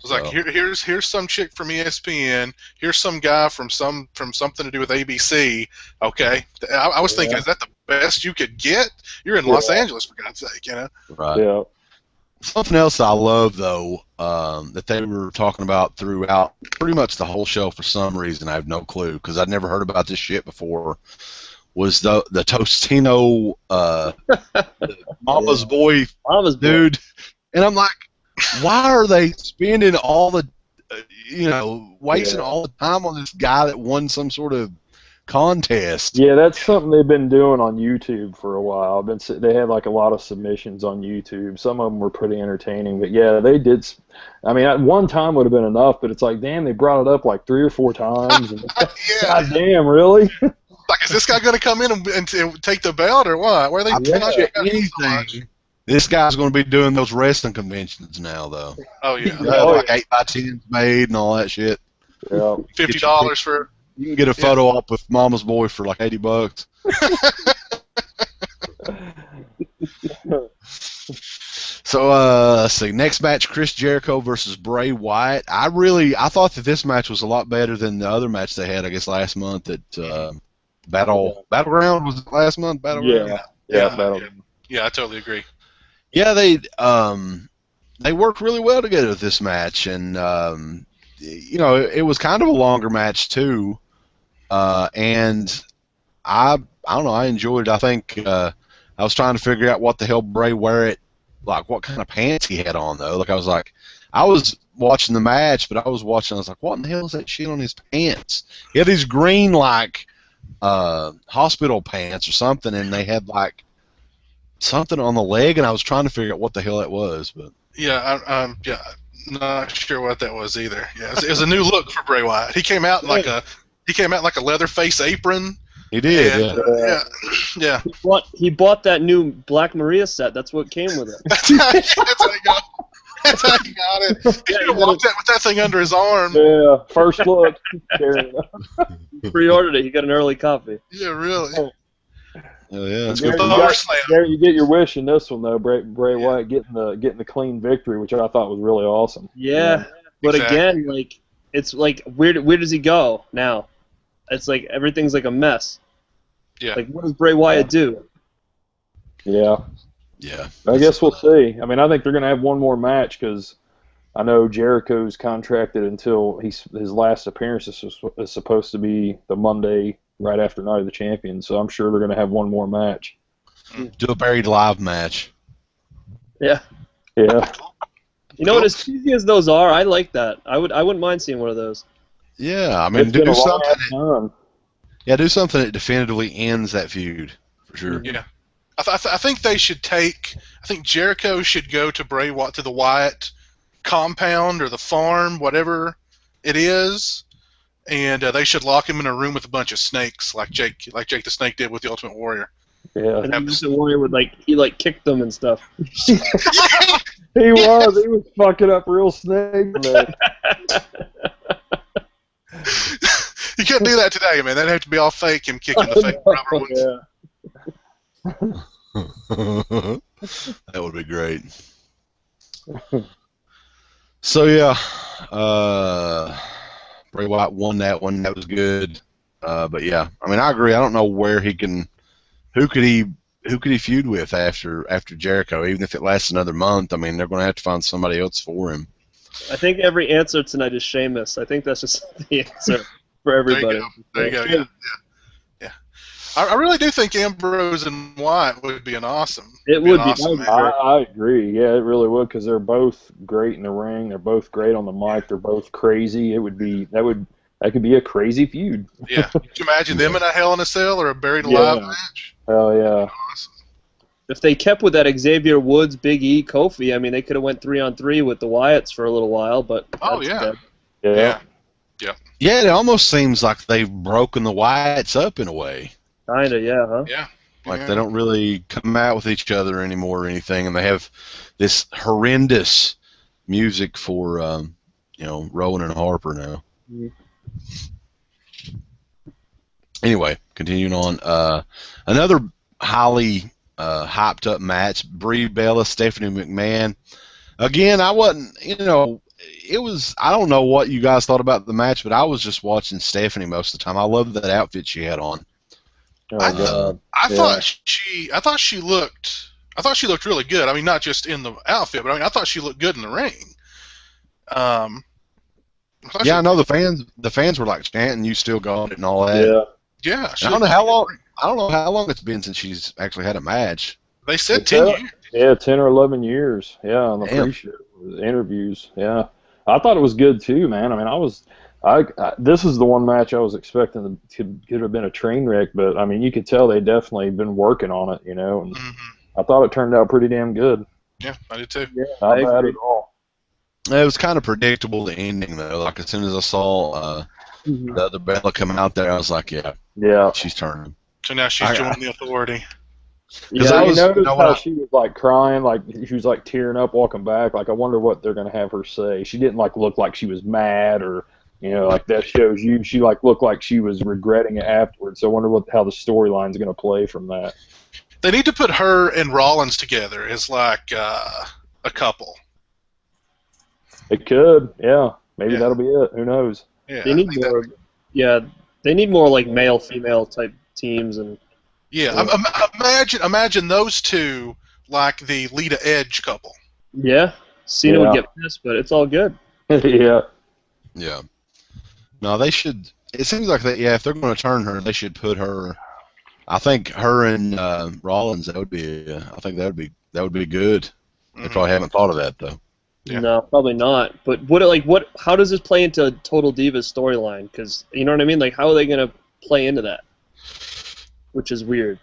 B: It's like here's some chick from ESPN. Here's some guy from something to do with ABC. Okay, I was thinking, is that the best you could get? You're in Los Angeles, for God's sake, you know.
A: Right.
D: Yeah.
A: Something else I love though that they were talking about throughout pretty much the whole show for some reason, I have no clue because I'd never heard about this shit before. Was the Tostino Mama's Boy dude, and I'm like, why are they spending all the, wasting all the time on this guy that won some sort of contest?
D: Yeah, that's something they've been doing on YouTube for a while. They had like a lot of submissions on YouTube. Some of them were pretty entertaining, but yeah, they did. I mean, at one time would have been enough, but it's like, damn, they brought it up like 3 or 4 times. And, God damn, really?
B: Like, is this guy going to come in and take the belt or what? Where are they
A: anything? This guy's going to be doing those wrestling conventions now, though.
B: Oh yeah,
A: like 8x10s made and all that shit.
D: Yeah.
B: $50 for.
A: You can get a photo op with Mama's Boy for like $80. So let's see. Next match: Chris Jericho versus Bray Wyatt. I thought that this match was a lot better than the other match they had, I guess, last month at Battleground. Was it last month? Battleground.
B: Yeah, I totally agree.
A: Yeah, they worked really well together with this match, and it was kind of a longer match too, and I don't know, I enjoyed it. I think I was trying to figure out what the hell Bray Wyatt, like what kind of pants he had on though. Like I was watching the match, but I was like, what in the hell is that shit on his pants? He had these green like hospital pants or something, and they had like something on the leg, and I was trying to figure out what the hell that was, but
B: I'm not sure what that was either. Yeah, it was a new look for Bray Wyatt. He came out in like a Leatherface apron.
A: He did.
B: And, yeah.
C: He bought that new Black Maria set. That's what came with it.
B: That's how he got it. He should have walked out with that thing under his arm.
D: Yeah, first look.
C: He pre-ordered it. He got an early copy.
B: Yeah, really.
A: Oh yeah, that's
D: Gary,
A: good.
D: you get your wish in this one though. Bray Wyatt getting the clean victory, which I thought was really awesome.
C: Yeah, but again, like it's like where does he go now? It's like everything's like a mess.
B: Yeah.
C: Like what does Bray Wyatt do?
D: Yeah.
A: Yeah.
D: I guess we'll see. I mean, I think they're going to have one more match because I know Jericho's contracted until his last appearance is supposed to be the Monday right after Night of the Champions, so I'm sure they're going to have one more match.
A: Do a buried live match.
C: Yeah.
D: Yeah.
C: You know what? As cheesy as those are, I like that. I wouldn't mind seeing one of those.
A: Yeah, I mean, do something. Do something that definitively ends that feud for sure.
B: Yeah. I think they should I think Jericho should go to Bray Wyatt, to the Wyatt compound or the farm, whatever it is, and they should lock him in a room with a bunch of snakes, like Jake the Snake did with the Ultimate Warrior.
D: Yeah.
C: And then the Warrior would he kicked them and stuff.
D: He was fucking up real snake, man.
B: You couldn't do that today, man. That'd have to be all fake, him kicking the fake rubber ones.
A: That would be great. So yeah, Bray Wyatt won that one. That was good. But yeah, I mean, I agree. I don't know who could he feud with after Jericho? Even if it lasts another month, I mean, they're going to have to find somebody else for him.
C: I think every answer tonight is Sheamus. I think that's just the answer for everybody.
B: There you go. Yeah. I really do think Ambrose and Wyatt would be an awesome.
C: It would be.
B: Awesome
D: I agree. Yeah, it really would, because they're both great in the ring. They're both great on the mic. They're both crazy. That could be a crazy feud.
B: Yeah. Could you imagine them in a Hell in a Cell or a Buried Alive match?
D: Hell yeah.
B: Awesome.
C: If they kept with that Xavier Woods, Big E, Kofi, I mean, they could have went 3-on-3 with the Wyatts for a little while, but
B: Yeah.
A: Yeah, it almost seems like they've broken the Wyatts up in a way.
C: Kinda, yeah, huh?
B: Yeah.
A: Like they don't really come out with each other anymore or anything, and they have this horrendous music for Rowan and Harper now.
C: Mm-hmm.
A: Anyway, continuing on, another highly hyped up match: Brie Bella, Stephanie McMahon. Again, I wasn't, it was. I don't know what you guys thought about the match, but I was just watching Stephanie most of the time. I loved that outfit she had on.
B: I thought she looked really good. I mean, not just in the outfit, but I mean, I thought she looked good in the ring.
A: I know the fans were like chanting, "You still got it" and all that.
B: Yeah.
A: I don't know how long it's been since she's actually had a match.
B: They said 10 years.
D: Yeah, 10 or 11 years. Yeah, on the pre-show interviews. Yeah, I thought it was good too, man. I mean, this is the one match I was expecting could have been a train wreck, but I mean, you could tell they definitely been working on it, and I thought it turned out pretty damn good.
B: Yeah, I did too.
D: Yeah, not bad at all.
A: It was kind of predictable, the ending, though. Like, as soon as I saw the other Bella come out there, I was like, yeah, she's turning.
B: So now she's joining the Authority.
D: Yeah, you noticed how she was like crying, like she was like tearing up walking back. Like, I wonder what they're gonna have her say. She didn't like look like she was mad or like that shows you. She like looked like she was regretting it afterwards. So I wonder how the storyline's gonna play from that.
B: They need to put her and Rollins together as like a couple.
D: It could, yeah. Maybe that'll be it. Who knows?
B: Yeah,
C: they need more. They need more like male-female type teams and.
B: Yeah, imagine those two like the Lita Edge couple.
C: Yeah, Cena would get pissed, but it's all good.
D: Yeah.
A: No, they should. It seems like that. Yeah, if they're going to turn her, they should put her. I think her and Rollins. That would be. I think that would be good. They probably haven't thought of that though.
B: Yeah.
C: No, probably not. But what? How does this play into Total Divas storyline? Because you know what I mean. Like, how are they going to play into that? Which is weird.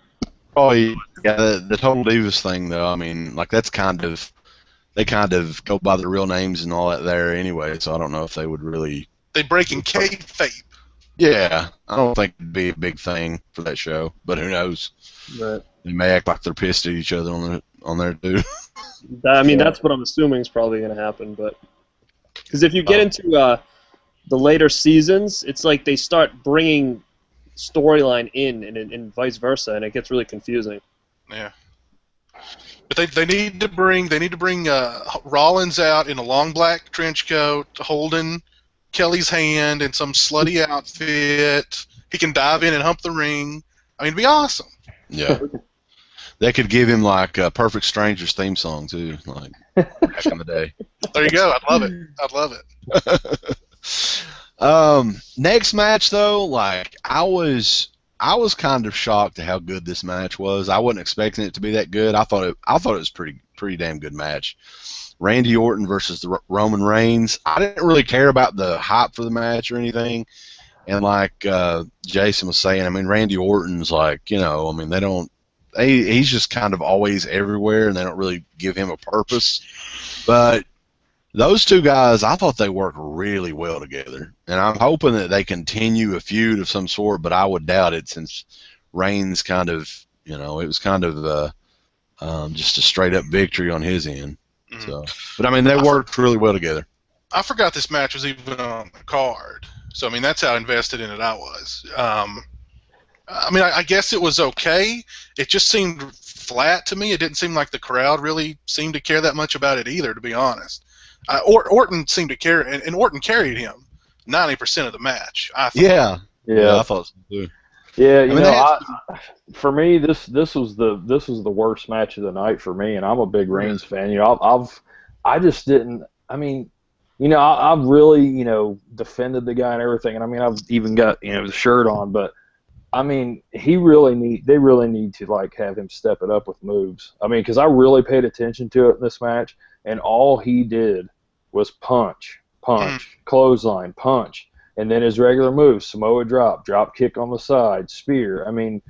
A: Oh yeah, the Total Divas thing though. I mean, like they kind of go by their real names and all that there anyway. So I don't know if they would really.
B: They breaking kayfabe.
A: Yeah, I don't think it'd be a big thing for that show, but who knows?
C: Right.
A: They may act like they're pissed at each other on there too.
C: I mean, that's what I'm assuming is probably going to happen, but because if you get into the later seasons, it's like they start bringing storyline in and vice versa, and it gets really confusing.
B: Yeah, but they need to bring Rollins out in a long black trench coat, holding Kelly's hand in some slutty outfit. He can dive in and hump the ring. I mean, it'd be awesome.
A: Yeah, they could give him like a Perfect Strangers theme song too, like back in the day.
B: There you go. I'd love it.
A: Next match though, like I was kind of shocked at how good this match was. I wasn't expecting it to be that good. I thought it was pretty damn good match. Randy Orton versus the Roman Reigns. I didn't really care about the hype for the match or anything. And like Jason was saying, I mean, Randy Orton's like, I mean, he's just kind of always everywhere, and they don't really give him a purpose. But those two guys, I thought they worked really well together, and I'm hoping that they continue a feud of some sort, but I would doubt it since Reigns kind of, it was kind of just a straight-up victory on his end. Mm-hmm. So, but, I mean, they worked really well together.
B: I forgot this match was even on the card, so, I mean, that's how invested in it I was. I mean, I guess it was okay. It just seemed flat to me. It didn't seem like the crowd really seemed to care that much about it either, to be honest. Orton seemed to care, and Orton carried him 90% of the match. I thought.
A: Yeah, I thought so too.
D: Yeah, for me, this was the worst match of the night for me, and I'm a big Reigns fan. I just didn't. I mean, I've really defended the guy and everything, and I mean, I've even got the shirt on, but I mean, they really need to like have him step it up with moves. I mean, because I really paid attention to it in this match. And all he did was punch, clothesline, punch, and then his regular moves: Samoa drop kick on the side, spear. I mean,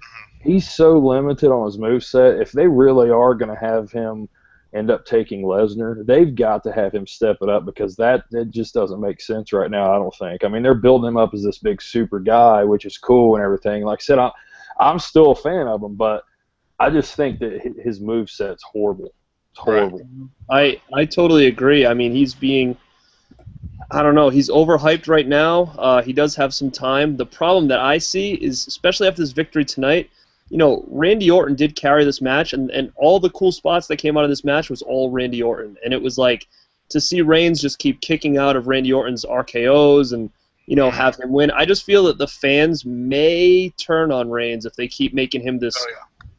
D: he's so limited on his moveset. If they really are going to have him end up taking Lesnar, they've got to have him step it up, because that just doesn't make sense right now, I don't think. I mean, they're building him up as this big super guy, which is cool and everything. Like I said, I'm still a fan of him, but I just think that his moveset's horrible. It's horrible.
C: Right. I totally agree. I mean, he's being, I don't know, he's overhyped right now. He does have some time. The problem that I see is, especially after this victory tonight, Randy Orton did carry this match, and all the cool spots that came out of this match was all Randy Orton. And it was like, to see Reigns just keep kicking out of Randy Orton's RKOs and, have him win. I just feel that the fans may turn on Reigns if they keep making him this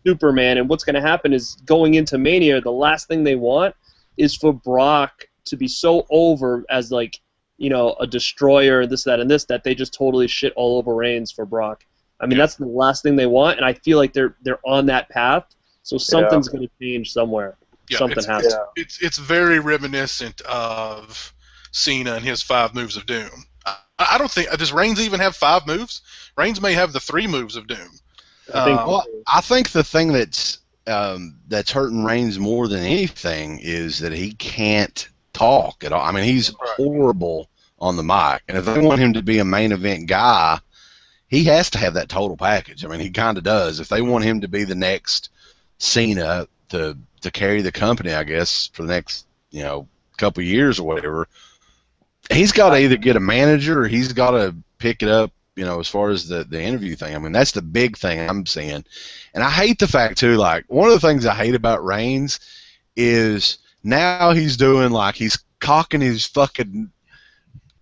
C: Superman. And what's going to happen is, going into Mania, the last thing they want is for Brock to be so over as, like, a destroyer, this, that, and this, that they just totally shit all over Reigns for Brock. I mean, that's the last thing they want, and I feel like they're on that path, so something's going to change somewhere.
B: Yeah,
C: Something happens.
B: It's very reminiscent of Cena and his 5 moves of doom. I don't think, does Reigns even have 5 moves? Reigns may have the 3 moves of doom.
A: I think the thing that's hurting Reigns more than anything is that he can't talk at all. I mean, he's horrible on the mic, and if they want him to be a main event guy, he has to have that total package. I mean, he kind of does. If they want him to be the next Cena to carry the company, I guess, for the next couple of years or whatever, he's got to either get a manager or he's got to pick it up. As far as the interview thing, I mean, that's the big thing I'm seeing. And I hate the fact, too, like, one of the things I hate about Reigns is now he's doing, like, he's cocking his fucking...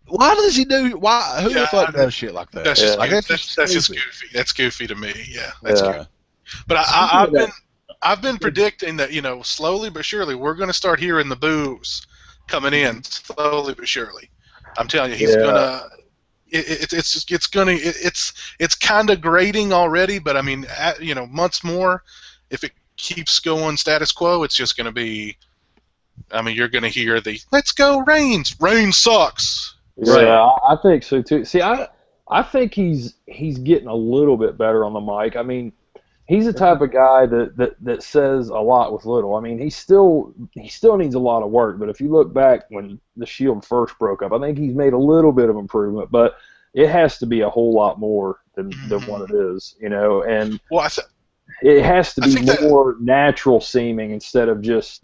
A: Why does he do... Why? Who the fuck does shit like that?
B: That's just, that's just goofy. That's goofy to me, That's goofy. But I've been predicting that, slowly but surely, we're going to start hearing the boos coming in, slowly but surely. I'm telling you, he's going to... It's kind of grating already, but I mean, months more, if it keeps going status quo, it's just going to be. I mean, you're going to hear the "Let's go Reigns! Reigns sucks."
D: Yeah, I think so too. See, I think he's getting a little bit better on the mic. I mean, he's the type of guy that says a lot with little. I mean, he still needs a lot of work. But if you look back when the Shield first broke up, I think he's made a little bit of improvement. But it has to be a whole lot more than what it is, And it has to be more natural seeming instead of just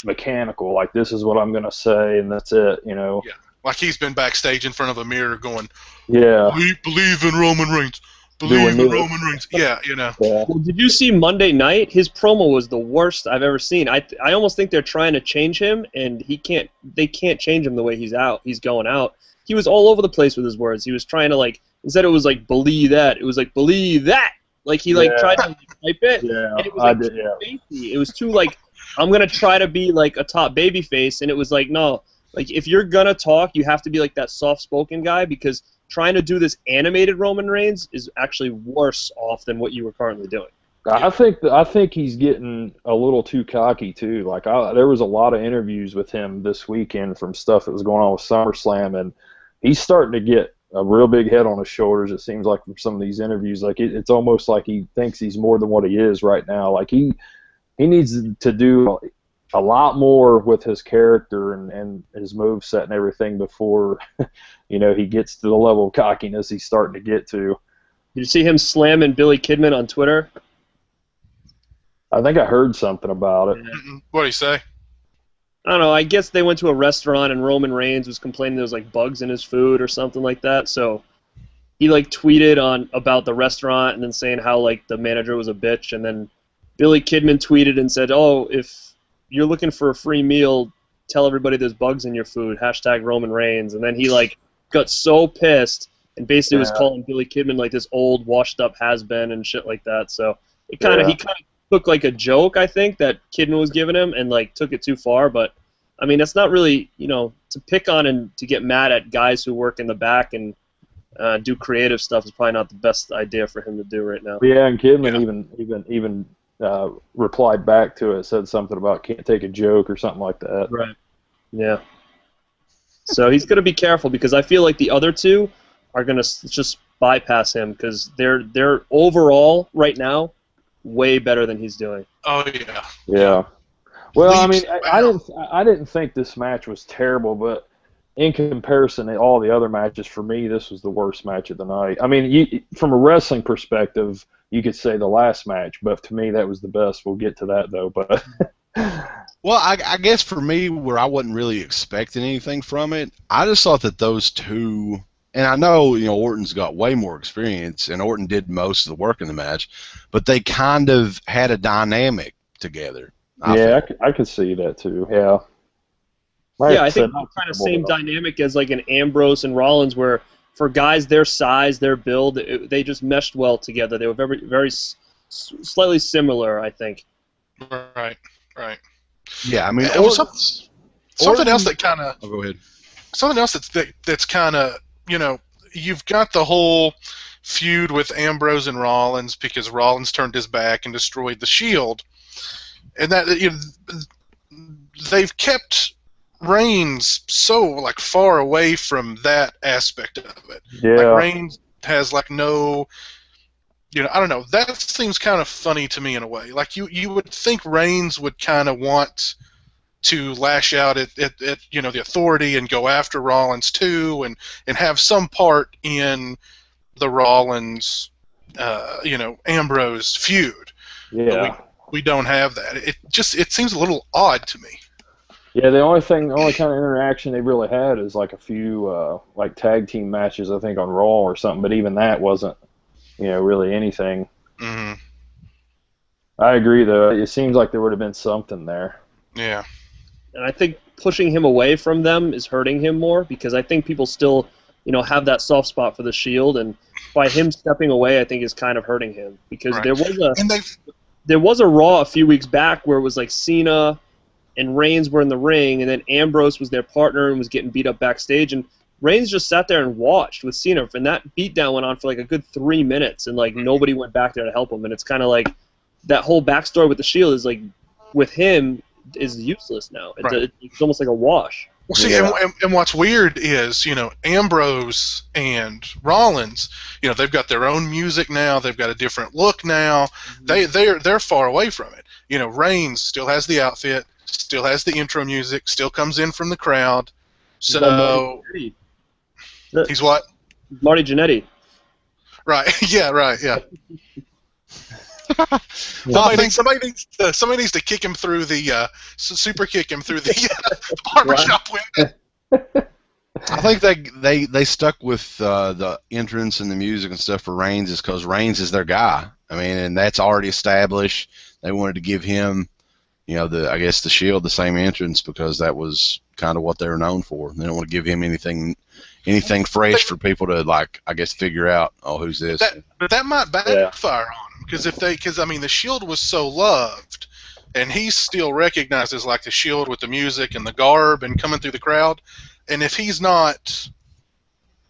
D: mechanical. Like, this is what I'm going to say and that's it.
B: Yeah, like he's been backstage in front of a mirror going,
D: "Yeah,
B: believe in Roman Reigns." Believe in Roman Reigns. Yeah.
C: Well, did you see Monday night? His promo was the worst I've ever seen. I almost think they're trying to change him, and they can't change him the way he's going out. He was all over the place with his words. He was trying to, like, instead it was like, believe that. It was like, believe that. Like, he tried to type it.
D: Yeah,
C: and it was like too baby. It was too, like, I'm going to try to be like a top baby face, and it was like, no. Like, if you're going to talk, you have to be like that soft-spoken guy, because trying to do this animated Roman Reigns is actually worse off than what you were currently doing.
D: I think he's getting a little too cocky too. Like, there was a lot of interviews with him this weekend from stuff that was going on with SummerSlam, and he's starting to get a real big head on his shoulders. It seems like from some of these interviews, like it's almost like he thinks he's more than what he is right now. Like, he needs to do a lot more with his character and his moveset and everything before he gets to the level of cockiness he's starting to get to.
C: Did you see him slamming Billy Kidman on Twitter?
D: I think I heard something about it.
B: What did he say?
C: I don't know. I guess they went to a restaurant and Roman Reigns was complaining there was like bugs in his food or something like that. So he like tweeted about the restaurant and then saying how like the manager was a bitch, and then Billy Kidman tweeted and said, "Oh, if you're looking for a free meal, tell everybody there's bugs in your food. # Roman Reigns." And then he like got so pissed and basically was calling Billy Kidman like this old washed up has-been and shit like that. So he kind of took like a joke, I think, that Kidman was giving him and like took it too far. But I mean, that's not really, to pick on and to get mad at guys who work in the back and do creative stuff is probably not the best idea for him to do right now.
D: Yeah, and Kidman even replied back to it, said something about can't take a joke or something like that.
C: Right. Yeah. So he's going to be careful, because I feel like the other two are going to just bypass him, because they're overall right now way better than he's doing.
B: Oh yeah.
D: Yeah. Well, I mean, I didn't think this match was terrible, but in comparison to all the other matches, for me, this was the worst match of the night. I mean, from a wrestling perspective, you could say the last match, but to me that was the best. We'll get to that though, but.
A: Well, I guess for me, where I wasn't really expecting anything from it, I just thought that those two, and I know, Orton's got way more experience, and Orton did most of the work in the match, but they kind of had a dynamic together.
D: I could see that too. Yeah.
C: Yeah, I think kind of same dynamic as like an Ambrose and Rollins, where for guys their size, their build, they just meshed well together. They were very, very slightly similar, I think.
B: Right.
A: Yeah, I mean,
B: something else that kind of.
A: Oh, go ahead.
B: Something else that's kind of, you've got the whole feud with Ambrose and Rollins because Rollins turned his back and destroyed the Shield, and that they've kept Reigns so far away from that aspect of it.
D: Yeah.
B: Reigns has no. I don't know. That seems kind of funny to me in a way. You would think Reigns would kind of want to lash out at the Authority and go after Rollins too, and have some part in the Rollins, Ambrose feud.
D: Yeah.
B: But we don't have that. It seems a little odd to me.
D: Yeah, the only kind of interaction they really had is a few tag team matches, I think, on Raw or something. But even that wasn't. Really anything.
B: Mm-hmm.
D: I agree, though. It seems like there would have been something there.
B: Yeah.
C: And I think pushing him away from them is hurting him more because I think people still, have that soft spot for the Shield, and by him stepping away, I think is kind of hurting him because
B: right.
C: there was a Raw a few weeks back where it was Cena and Reigns were in the ring, and then Ambrose was their partner and was getting beat up backstage, and Reigns just sat there and watched with Cena, and that beatdown went on for a good 3 minutes, and nobody went back there to help him. And it's kind of that whole backstory with the Shield is with him is useless now.
B: Right.
C: It's almost like a wash.
B: Well, see, and what's weird is Ambrose and Rollins, they've got their own music now. They've got a different look now. Mm-hmm. They're far away from it. Reigns still has the outfit, still has the intro music, still comes in from the crowd. So. He's what?
C: Marty Jannetty.
B: Right. Yeah. Right. Yeah. Somebody needs to kick him through the super kick him through the barbershop window.
A: I think they stuck with the entrance and the music and stuff for Reigns is because Reigns is their guy. I mean, and that's already established. They wanted to give him, the Shield the same entrance because that was kind of what they were known for. They don't want to give him anything fresh for people to figure out, who's this?
B: But that might backfire on him because the Shield was so loved, and he's still recognized as the Shield with the music and the garb and coming through the crowd, and if he's not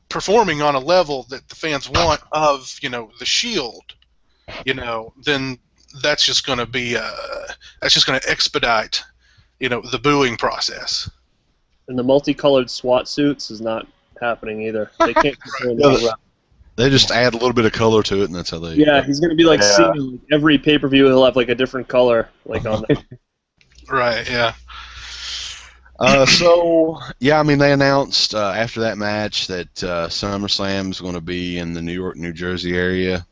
B: performing on a level that the fans want of the Shield, then that's just going to be expedite the booing process.
C: And the multicolored SWAT suits is not happening either. They can't
A: They just add a little bit of color to it, and that's how they.
C: Yeah, he's going to be Cena. Every pay-per-view he'll have a different color on there.
B: Right. Yeah.
A: They announced after that match that SummerSlam is going to be in the New York, New Jersey area,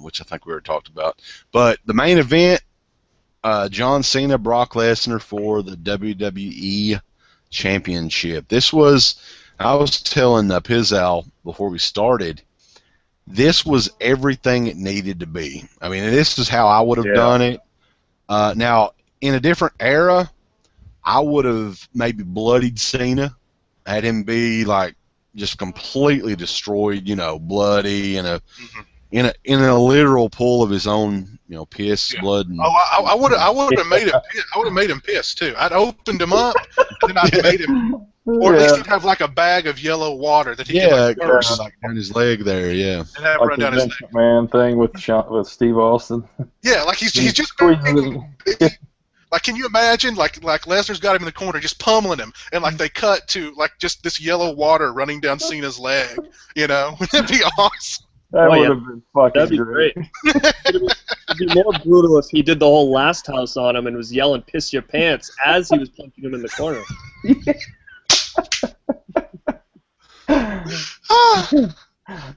A: which I think we already talked about. But the main event, John Cena, Brock Lesnar for the WWE Championship. This was, I was telling Pizzal before we started, this was everything it needed to be. I mean, this is how I would have done it. Now, in a different era, I would have maybe bloodied Cena, had him be just completely destroyed, bloody, in a literal pool of his own, piss, blood. And,
B: I would have made him. I would have made him piss too. I'd opened him up, and then I'd made him, or at least he'd have a bag of yellow water that he could burst
A: down his leg there, and
B: have run down his leg.
D: Man thing with Steve Austin.
B: Yeah, he's just. Can you imagine, Lesnar's got him in the corner, just pummeling him, and they cut to just this yellow water running down Cena's leg. Wouldn't that be awesome?
D: That would have been fucking
C: That'd be great. It'd be more brutal if he did the whole last house on him and was yelling "piss your pants" as he was punching him in the corner.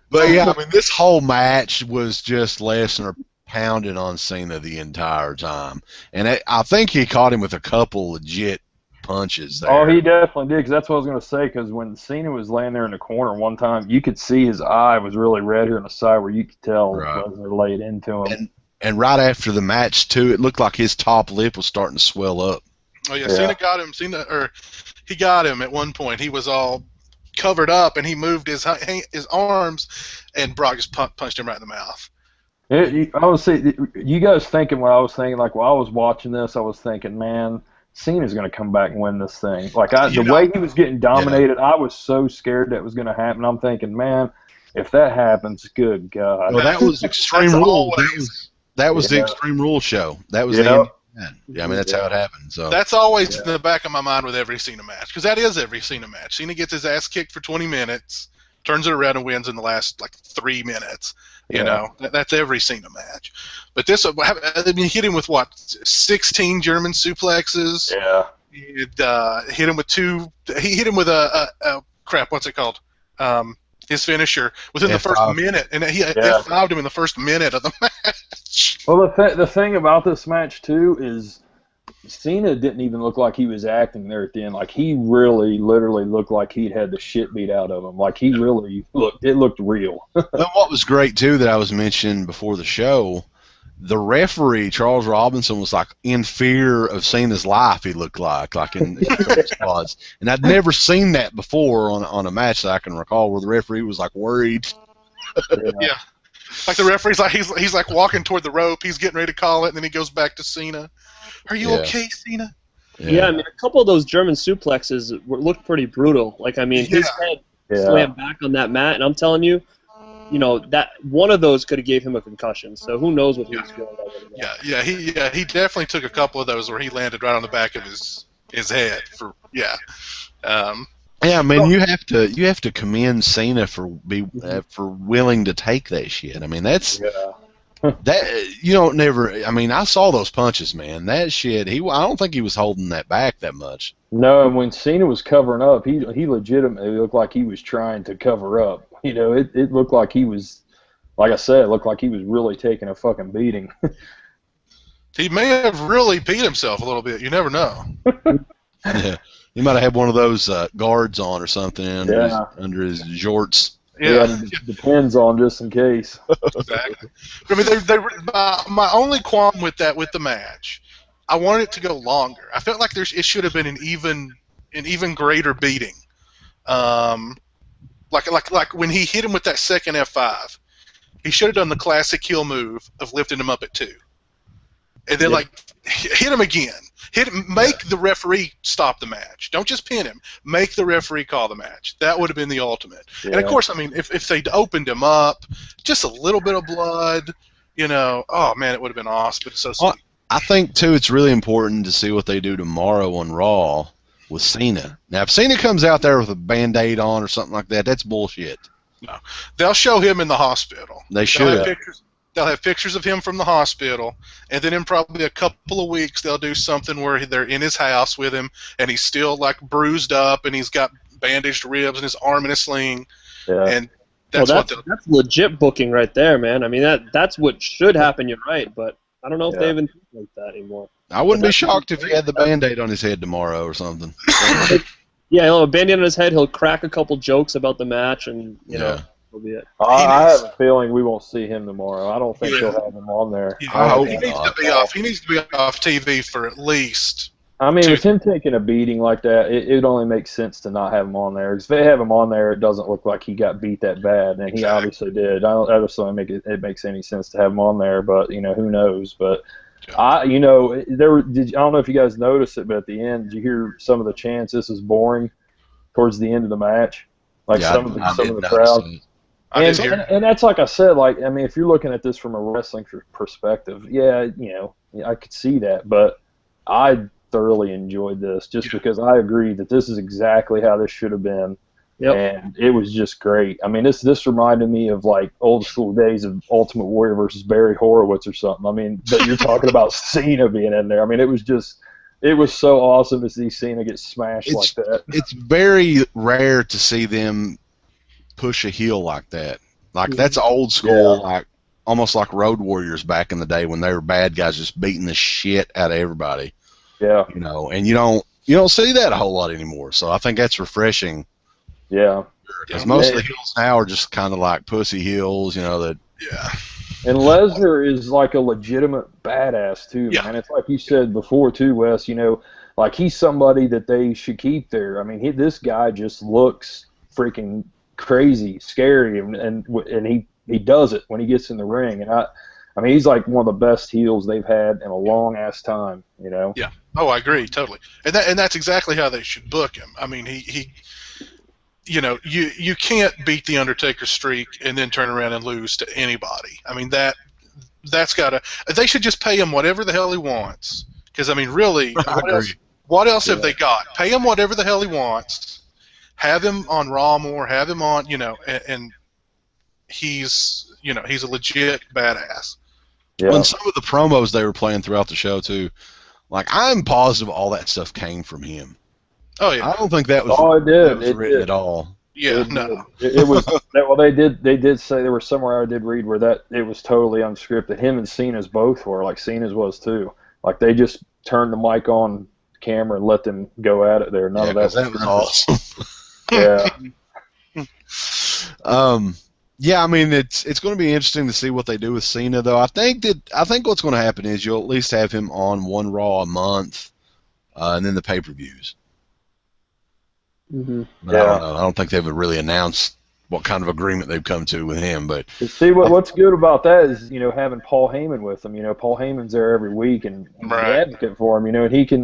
A: But yeah, I mean, this whole match was just Lesnar pounding on Cena the entire time, and I think he caught him with a couple legit punches there.
D: Oh, he definitely did, because that's what I was going to say, because when Cena was laying there in the corner one time, you could see his eye was really red here on the side where you could tell Lesnar laid into him.
A: And right after the match, too, it looked like his top lip was starting to swell up.
B: Oh, yeah, Cena got him. He got him at one point. He was all covered up, and he moved his arms, and Brock just punched him right in the mouth.
D: I was saying, you guys thinking what I was thinking, like while I was watching this, I was thinking, man, Cena's going to come back and win this thing. Like the way he was getting dominated, I was so scared that was going to happen. I'm thinking, man, if that happens, good God.
A: Well, that was Extreme Rules. That was the Extreme Rules show. That was the end. Yeah, I mean, that's how it happened. So
B: that's always in the back of my mind with every Cena match, because that is every Cena match. Cena gets his ass kicked for 20 minutes, turns it around and wins in the last 3 minutes. You know, that's every Cena match. But this, I mean, hit him with 16 German suplexes.
D: Yeah.
B: Hit him with two. He hit him with a crap. What's it called? His finisher within the first minute, and he F5'd him in the first minute of the match.
D: Well, the thing about this match too is Cena didn't even look like he was acting there at the end. Like he really, literally looked like he'd had the shit beat out of him. Like he really looked. It looked real.
A: But what was great too that I was mentioning before the show, the referee Charles Robinson was like in fear of Cena's life. He looked like in spots, and I'd never seen that before on a match that I can recall where the referee was like worried.
B: Yeah, like the referee's like he's like walking toward the rope. He's getting ready to call it, and then he goes back to Cena. Are you okay, Cena?
C: Yeah, I mean, a couple of those German suplexes looked pretty brutal. Like, I mean, his head slammed back on that mat, and I'm telling you, that one of those could have gave him a concussion. So who knows what he was feeling about that.
B: He definitely took a couple of those where he landed right on the back of his head.
A: I mean, you have to commend Cena for willing to take that shit. I mean, that's that you don't never. I mean, I saw those punches, man. That shit. I don't think he was holding that back that much.
D: No, and when Cena was covering up, he legitimately looked like he was trying to cover up. It looked like he was, like I said, it looked like he was really taking a fucking beating.
B: He may have really beat himself a little bit. You never know.
A: Yeah. He might have had one of those guards on or something under his jorts.
D: Yeah, it depends on just in case.
B: Exactly. I mean, my only qualm with the match, I wanted it to go longer. I felt like it should have been an even greater beating. Like when he hit him with that second F5, he should have done the classic heel move of lifting him up at 2, and then hit him again. Make the referee stop the match. Don't just pin him. Make the referee call the match. That would have been the ultimate. Yeah. And of course, I mean, if they'd opened him up, just a little bit of blood, oh man, it would have been awesome. But it's so sweet.
A: Well, I think too, it's really important to see what they do tomorrow on Raw with Cena. Now, if Cena comes out there with a Band-Aid on or something like that, that's bullshit.
B: No, they'll show him in the hospital.
A: They should.
B: They'll have pictures of him from the hospital, and then in probably a couple of weeks they'll do something where they're in his house with him, and he's still like bruised up, and he's got bandaged ribs, and his arm in a sling. Yeah. And that's
C: legit booking right there, man. I mean that's what should happen. You're right, but I don't know if they even think like that anymore.
A: I wouldn't be shocked if he had the Band-Aid on his head tomorrow or something.
C: Yeah, he'll have a Band-Aid on his head. He'll crack a couple jokes about the match, and that'll be it.
D: I have a feeling we won't see him tomorrow. I don't think they'll have him on there.
B: Yeah, he needs to be off. He needs to be off TV for at least.
D: I mean, with him taking a beating like that, it only makes sense to not have him on there. Because if they have him on there, it doesn't look like he got beat that bad, and he obviously did. I don't think it makes any sense to have him on there, but who knows? But I don't know if you guys noticed it, but at the end, did you hear some of the chants? This is boring. Towards the end of the match, some of the crowd. And that's like I said, I mean, if you're looking at this from a wrestling perspective, I could see that, but I thoroughly enjoyed this just because I agree that this is exactly how this should have been, and it was just great. I mean, this reminded me of old school days of Ultimate Warrior versus Barry Horowitz or something. I mean, but you're talking about Cena being in there. I mean, it was so awesome to see Cena get smashed like that.
A: It's very rare to see them push a heel like that. Like that's old school, like almost like Road Warriors back in the day when they were bad guys just beating the shit out of everybody.
D: Yeah.
A: You know, and you don't see that a whole lot anymore. So I think that's refreshing.
D: Yeah.
A: Because most of the heels now are just kind of like pussy heels, you know, that.
B: Yeah.
D: And Lesnar is like a legitimate badass too, man. It's like you said before too, Wes. You know, like he's somebody that they should keep there. I mean, this guy just looks freaking crazy, scary, and he does it when he gets in the ring. And I mean, he's like one of the best heels they've had in a long ass time. You know.
B: Yeah. Oh, I agree totally. And that's exactly how they should book him. I mean, he you know, you can't beat the Undertaker streak and then turn around and lose to anybody. I mean, that's gotta. They should just pay him whatever the hell he wants. Because I mean, really, what else have they got? Pay him whatever the hell he wants. Have him on Raw more. Have him on, you know, and he's a legit badass.
A: Yeah. Well, and some of the promos they were playing throughout the show too, like I'm positive all that stuff came from him.
B: Oh yeah.
A: I don't think that was.
D: Oh, it did.
A: It written at all.
B: Yeah, no.
D: It was. Well, they did say there was somewhere I did read where that it was totally unscripted. Him and Cena's both were, like Cena's was too. Like they just turned the mic on camera and let them go at it there. None of that.
A: That was awesome.
D: Yeah.
A: Yeah, I mean it's going to be interesting to see what they do with Cena though. I think what's going to happen is you'll at least have him on one Raw a month, and then the pay-per-views.
C: Mm-hmm.
A: But I don't know. I don't think they've really announced what kind of agreement they've come to with him. But
D: see what's good about that is having Paul Heyman with him. Paul Heyman's there every week and he's an advocate for him. And he can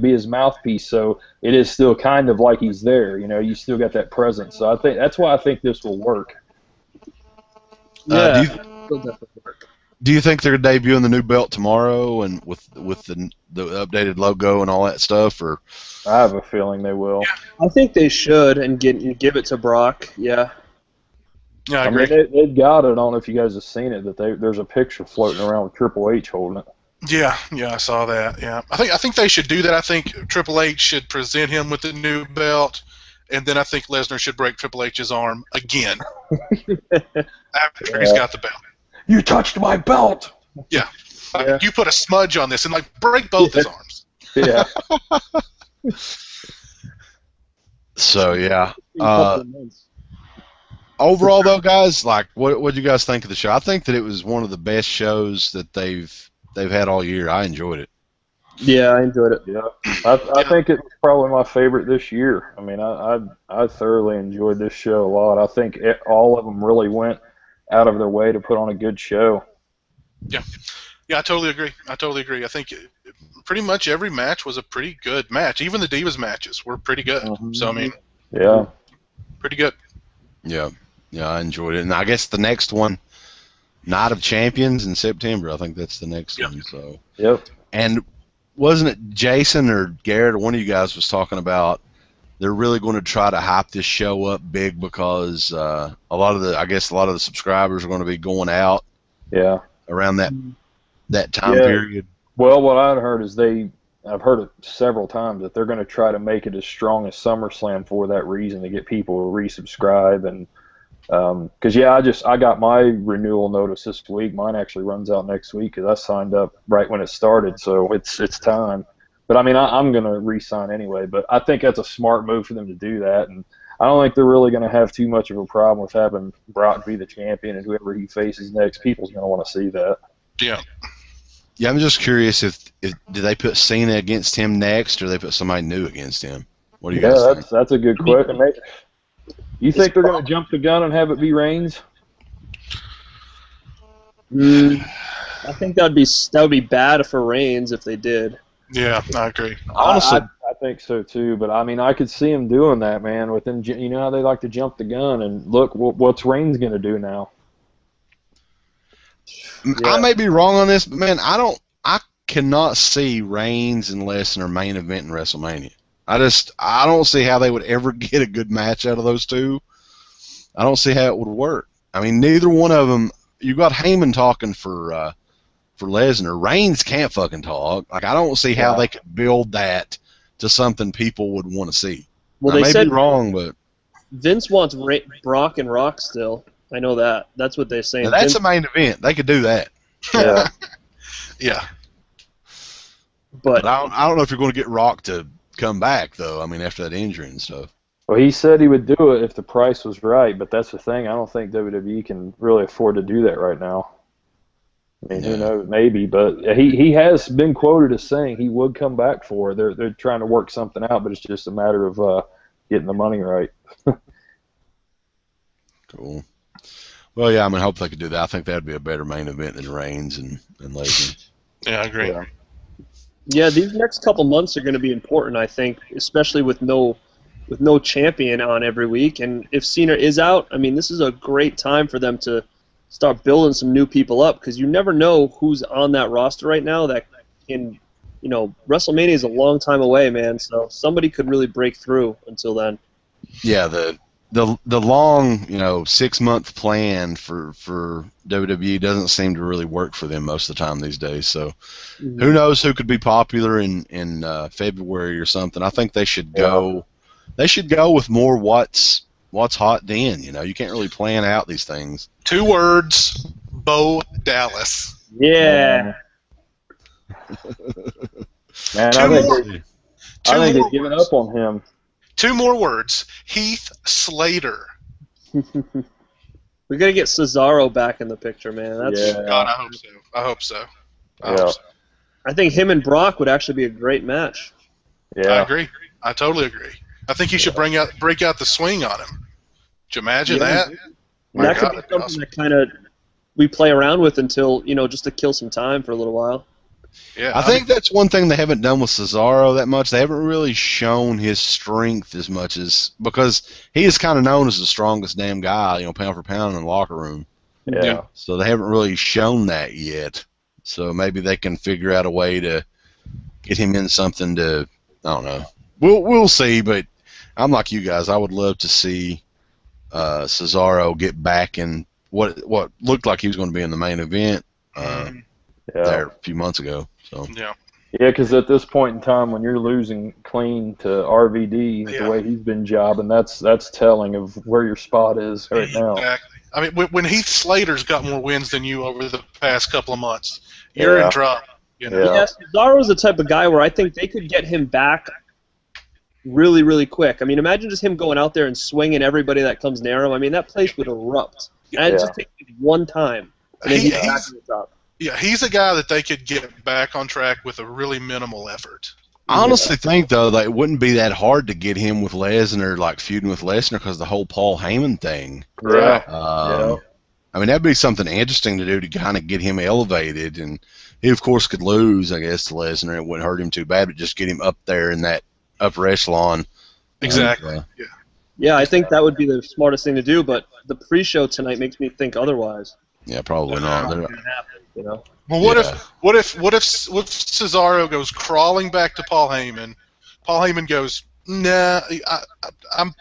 D: be his mouthpiece. So it is still kind of like he's there. You still got that presence. So I think that's why I think this will work.
C: Yeah.
A: Do you think they're debuting the new belt tomorrow and with the updated logo and all that stuff, or?
D: I have a feeling they will.
C: I think they should and give it to Brock. Yeah.
B: Yeah, I agree.
D: mean, they've got it. I don't know if you guys have seen it. That there's a picture floating around with Triple H holding it.
B: Yeah, I saw that. Yeah, I think they should do that. I think Triple H should present him with the new belt, and then I think Lesnar should break Triple H's arm again after he's got the belt.
D: You touched my belt.
B: Yeah. You put a smudge on this and break both his arms.
D: Yeah.
A: So yeah. Overall, though, guys, what do you guys think of the show? I think that it was one of the best shows that they've had all year. I enjoyed it.
C: Yeah, I enjoyed it.
D: Yeah, I think it was probably my favorite this year. I mean, I thoroughly enjoyed this show a lot. I think all of them really went out of their way to put on a good show.
B: Yeah, I totally agree. I think pretty much every match was a pretty good match. Even the Divas matches were pretty good. Mm-hmm. So I mean,
D: yeah,
B: pretty good.
A: Yeah, I enjoyed it. And I guess the next one, Night of Champions in September. I think that's the next one. So.
D: Yep.
A: And wasn't it Jason or Garrett or one of you guys was talking about they're really going to try to hype this show up big because a lot of the subscribers are going to be going out.
D: Yeah.
A: Around that time period.
D: Well, what I've heard is I've heard it several times that they're going to try to make it as strong as SummerSlam for that reason, to get people to resubscribe. And because I got my renewal notice this week. Mine actually runs out next week because I signed up right when it started, so it's time. But I mean, I'm going to re-sign anyway. But I think that's a smart move for them to do that, and I don't think they're really going to have too much of a problem with having Brock be the champion, and whoever he faces next, people's going to want to see that.
B: Yeah.
A: Yeah, I'm just curious if did they put Cena against him next, or they put somebody new against him? What do you guys think?
D: That's a good question. You think they're going to jump the gun and have it be Reigns?
C: I think that would be bad for Reigns if they did.
B: Yeah, I agree.
A: Honestly,
D: I think so too. But I mean, I could see him doing that, man. With them, you know how they like to jump the gun, and look, what's Reigns going to do now?
A: Yeah. I may be wrong on this, but man, I cannot see Reigns and Lesnar main event in WrestleMania. I don't see how they would ever get a good match out of those two. I don't see how it would work. I mean, neither one of them. You got Heyman talking for Lesnar. Reigns can't fucking talk. I don't see how they could build that to something people would want to see.
C: Well,
A: I may be wrong, but
C: Vince wants Brock and Rock still. I know that. That's what they're saying.
A: Now, that's a main event. They could do that.
D: Yeah.
B: Yeah.
C: But
A: I don't know if you're going to get Rock to come back, though. I mean, after that injury and stuff.
D: Well, he said he would do it if the price was right, but that's the thing. I don't think WWE can really afford to do that right now. I mean, who knows? Maybe, but he has been quoted as saying he would come back for it. They're trying to work something out, but it's just a matter of getting the money right.
A: Cool. Well, yeah, I mean, I hope they could do that. I think that would be a better main event than Reigns and Lesnar.
B: Yeah, I agree.
C: yeah, these next couple months are going to be important, I think, especially with no champion on every week. And if Cena is out, I mean, this is a great time for them to start building some new people up, because you never know who's on that roster right now that can, WrestleMania is a long time away, man. So somebody could really break through until then.
A: Yeah, the long 6-month plan for WWE doesn't seem to really work for them most of the time these days. So who knows who could be popular in February or something. I think they should go. They should go with more what's hot then. You can't really plan out these things.
B: 2 words: Bo Dallas.
C: Yeah.
D: Man,
B: Two
D: I
B: more-
D: think
B: more
D: they've given
B: words.
D: up on him.
B: 2 more words: Heath Slater.
C: We got to get Cesaro back in the picture, man. That's.
D: Yeah.
B: God, I hope so. I hope so.
D: Yeah.
C: I think him and Brock would actually be a great match.
D: Yeah.
B: I agree. I totally agree. I think he should break out the swing on him. Could you imagine that?
C: And that could be
B: that'd be
C: something
B: awesome.
C: that kind of we play around with until, just to kill some time for a little while.
B: Yeah,
A: I think that's one thing they haven't done with Cesaro that much. They haven't really shown his strength as much because he is kind of known as the strongest damn guy, pound for pound in the locker room.
D: Yeah.
A: So they haven't really shown that yet. So maybe they can figure out a way to get him in something to, I don't know. We'll see, but I'm like you guys. I would love to see Cesaro get back in what looked like he was going to be in the main event there a few months ago. So
B: Yeah.
D: Yeah, because at this point in time, when you're losing clean to RVD the way he's been jobbing, that's telling of where your spot is right now.
B: Exactly. I mean, when Heath Slater's got more wins than you over the past couple of months, you're in trouble.
D: Yeah.
C: Yes, Cesaro's the type of guy where I think they could get him back really, really quick. I mean, imagine just him going out there and swinging everybody that comes near him. I mean, that place would erupt. And it just takes one time. And then he's back to the top.
B: Yeah, he's a guy that they could get back on track with a really minimal effort.
A: I honestly think, though, that it wouldn't be that hard to get him with Lesnar, like feuding with Lesnar, because the whole Paul Heyman thing.
D: Right.
A: I mean, that'd be something interesting to do to kind of get him elevated. And he, of course, could lose, I guess, to Lesnar. It wouldn't hurt him too bad, but just get him up there in that upper echelon.
B: Exactly.
C: Yeah, I think that would be the smartest thing to do, but the pre-show tonight makes me think otherwise.
A: Yeah, probably not.
B: Well, what if Cesaro goes crawling back to Paul Heyman? Paul Heyman goes, "Nah,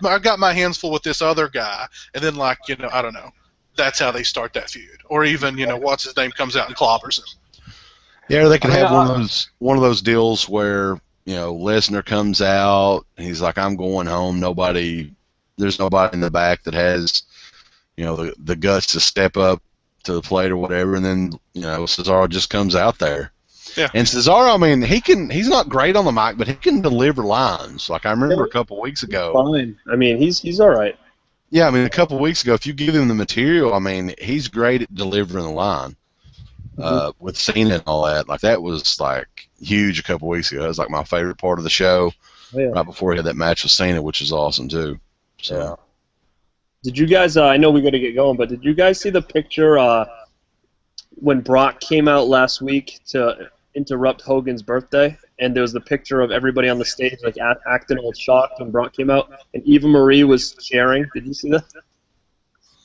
B: I got my hands full with this other guy," and then I don't know. That's how they start that feud, or even what's his name comes out and clobbers him.
A: Yeah, or they could have one of those deals where Lesnar comes out, and he's like, "I'm going home." There's nobody in the back that has the guts to step up to the plate or whatever, and then Cesaro just comes out there.
B: Yeah.
A: And Cesaro, I mean, he's not great on the mic, but he can deliver lines. Like I remember a couple weeks ago.
C: Fine. I mean, he's all right.
A: Yeah, I mean, a couple weeks ago, if you give him the material, I mean, he's great at delivering the line. With Cena and all that, like that was like huge a couple weeks ago. It was like my favorite part of the show. Right before he had that match with Cena, which was awesome too. So.
C: Did you guys? I know we got to get going, but did you guys see the picture when Brock came out last week to interrupt Hogan's birthday? And there was the picture of everybody on the stage like acting all shocked when Brock came out, and Eva Marie was cheering. Did you see that?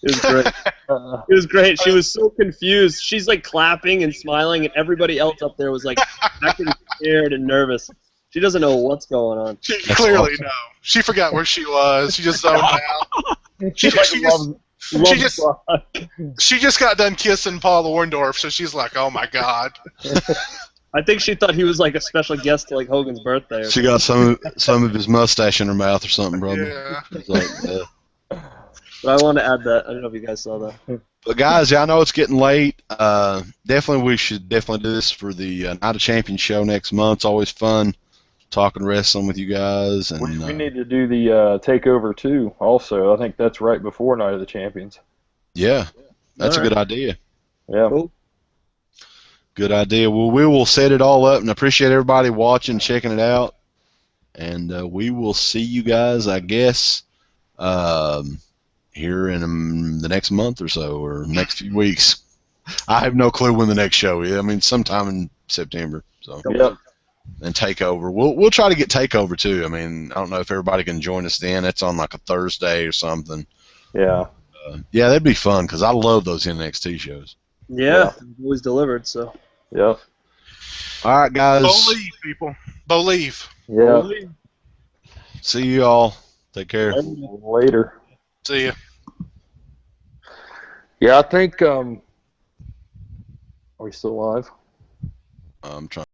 C: It was great. It was great. She was so confused. She's like clapping and smiling, and everybody else up there was like acting scared and nervous. She doesn't know what's going on.
B: She clearly knows. She forgot where she was. She just zoned out. She just got done kissing Paul Orndorff, so she's like, "Oh my God."
C: I think she thought he was like a special guest to like Hogan's birthday.
A: She got some of his mustache in her mouth or something, brother.
B: Yeah.
A: It's like,
C: But I wanted to add that. I don't know if you guys saw that.
A: But guys, yeah, I know it's getting late. Definitely, we should definitely do this for the Night of Champions show next month. It's always fun talking wrestling with you guys. And
D: We need to do the takeover too. Also, I think that's right before Night of the Champions.
A: yeah, that's a good idea.
D: Yeah.
C: Cool.
A: Good idea. Well, we will set it all up, and appreciate everybody watching, checking it out. And we will see you guys, I guess, here in the next month or so, or next few weeks. I have no clue when the next show is. I mean, sometime in September. So.
D: Yep.
A: And Takeover. We'll try to get Takeover too. I mean, I don't know if everybody can join us then. It's on like a Thursday or something.
D: Yeah.
A: Yeah, that'd be fun because I love those NXT shows.
C: Yeah, always delivered. So.
D: Yeah.
A: All right, guys.
B: Believe, people. Believe.
D: Yeah.
A: See you all. Take care.
D: Later.
B: See ya.
D: Yeah, I think. Are we still live?
A: I'm trying.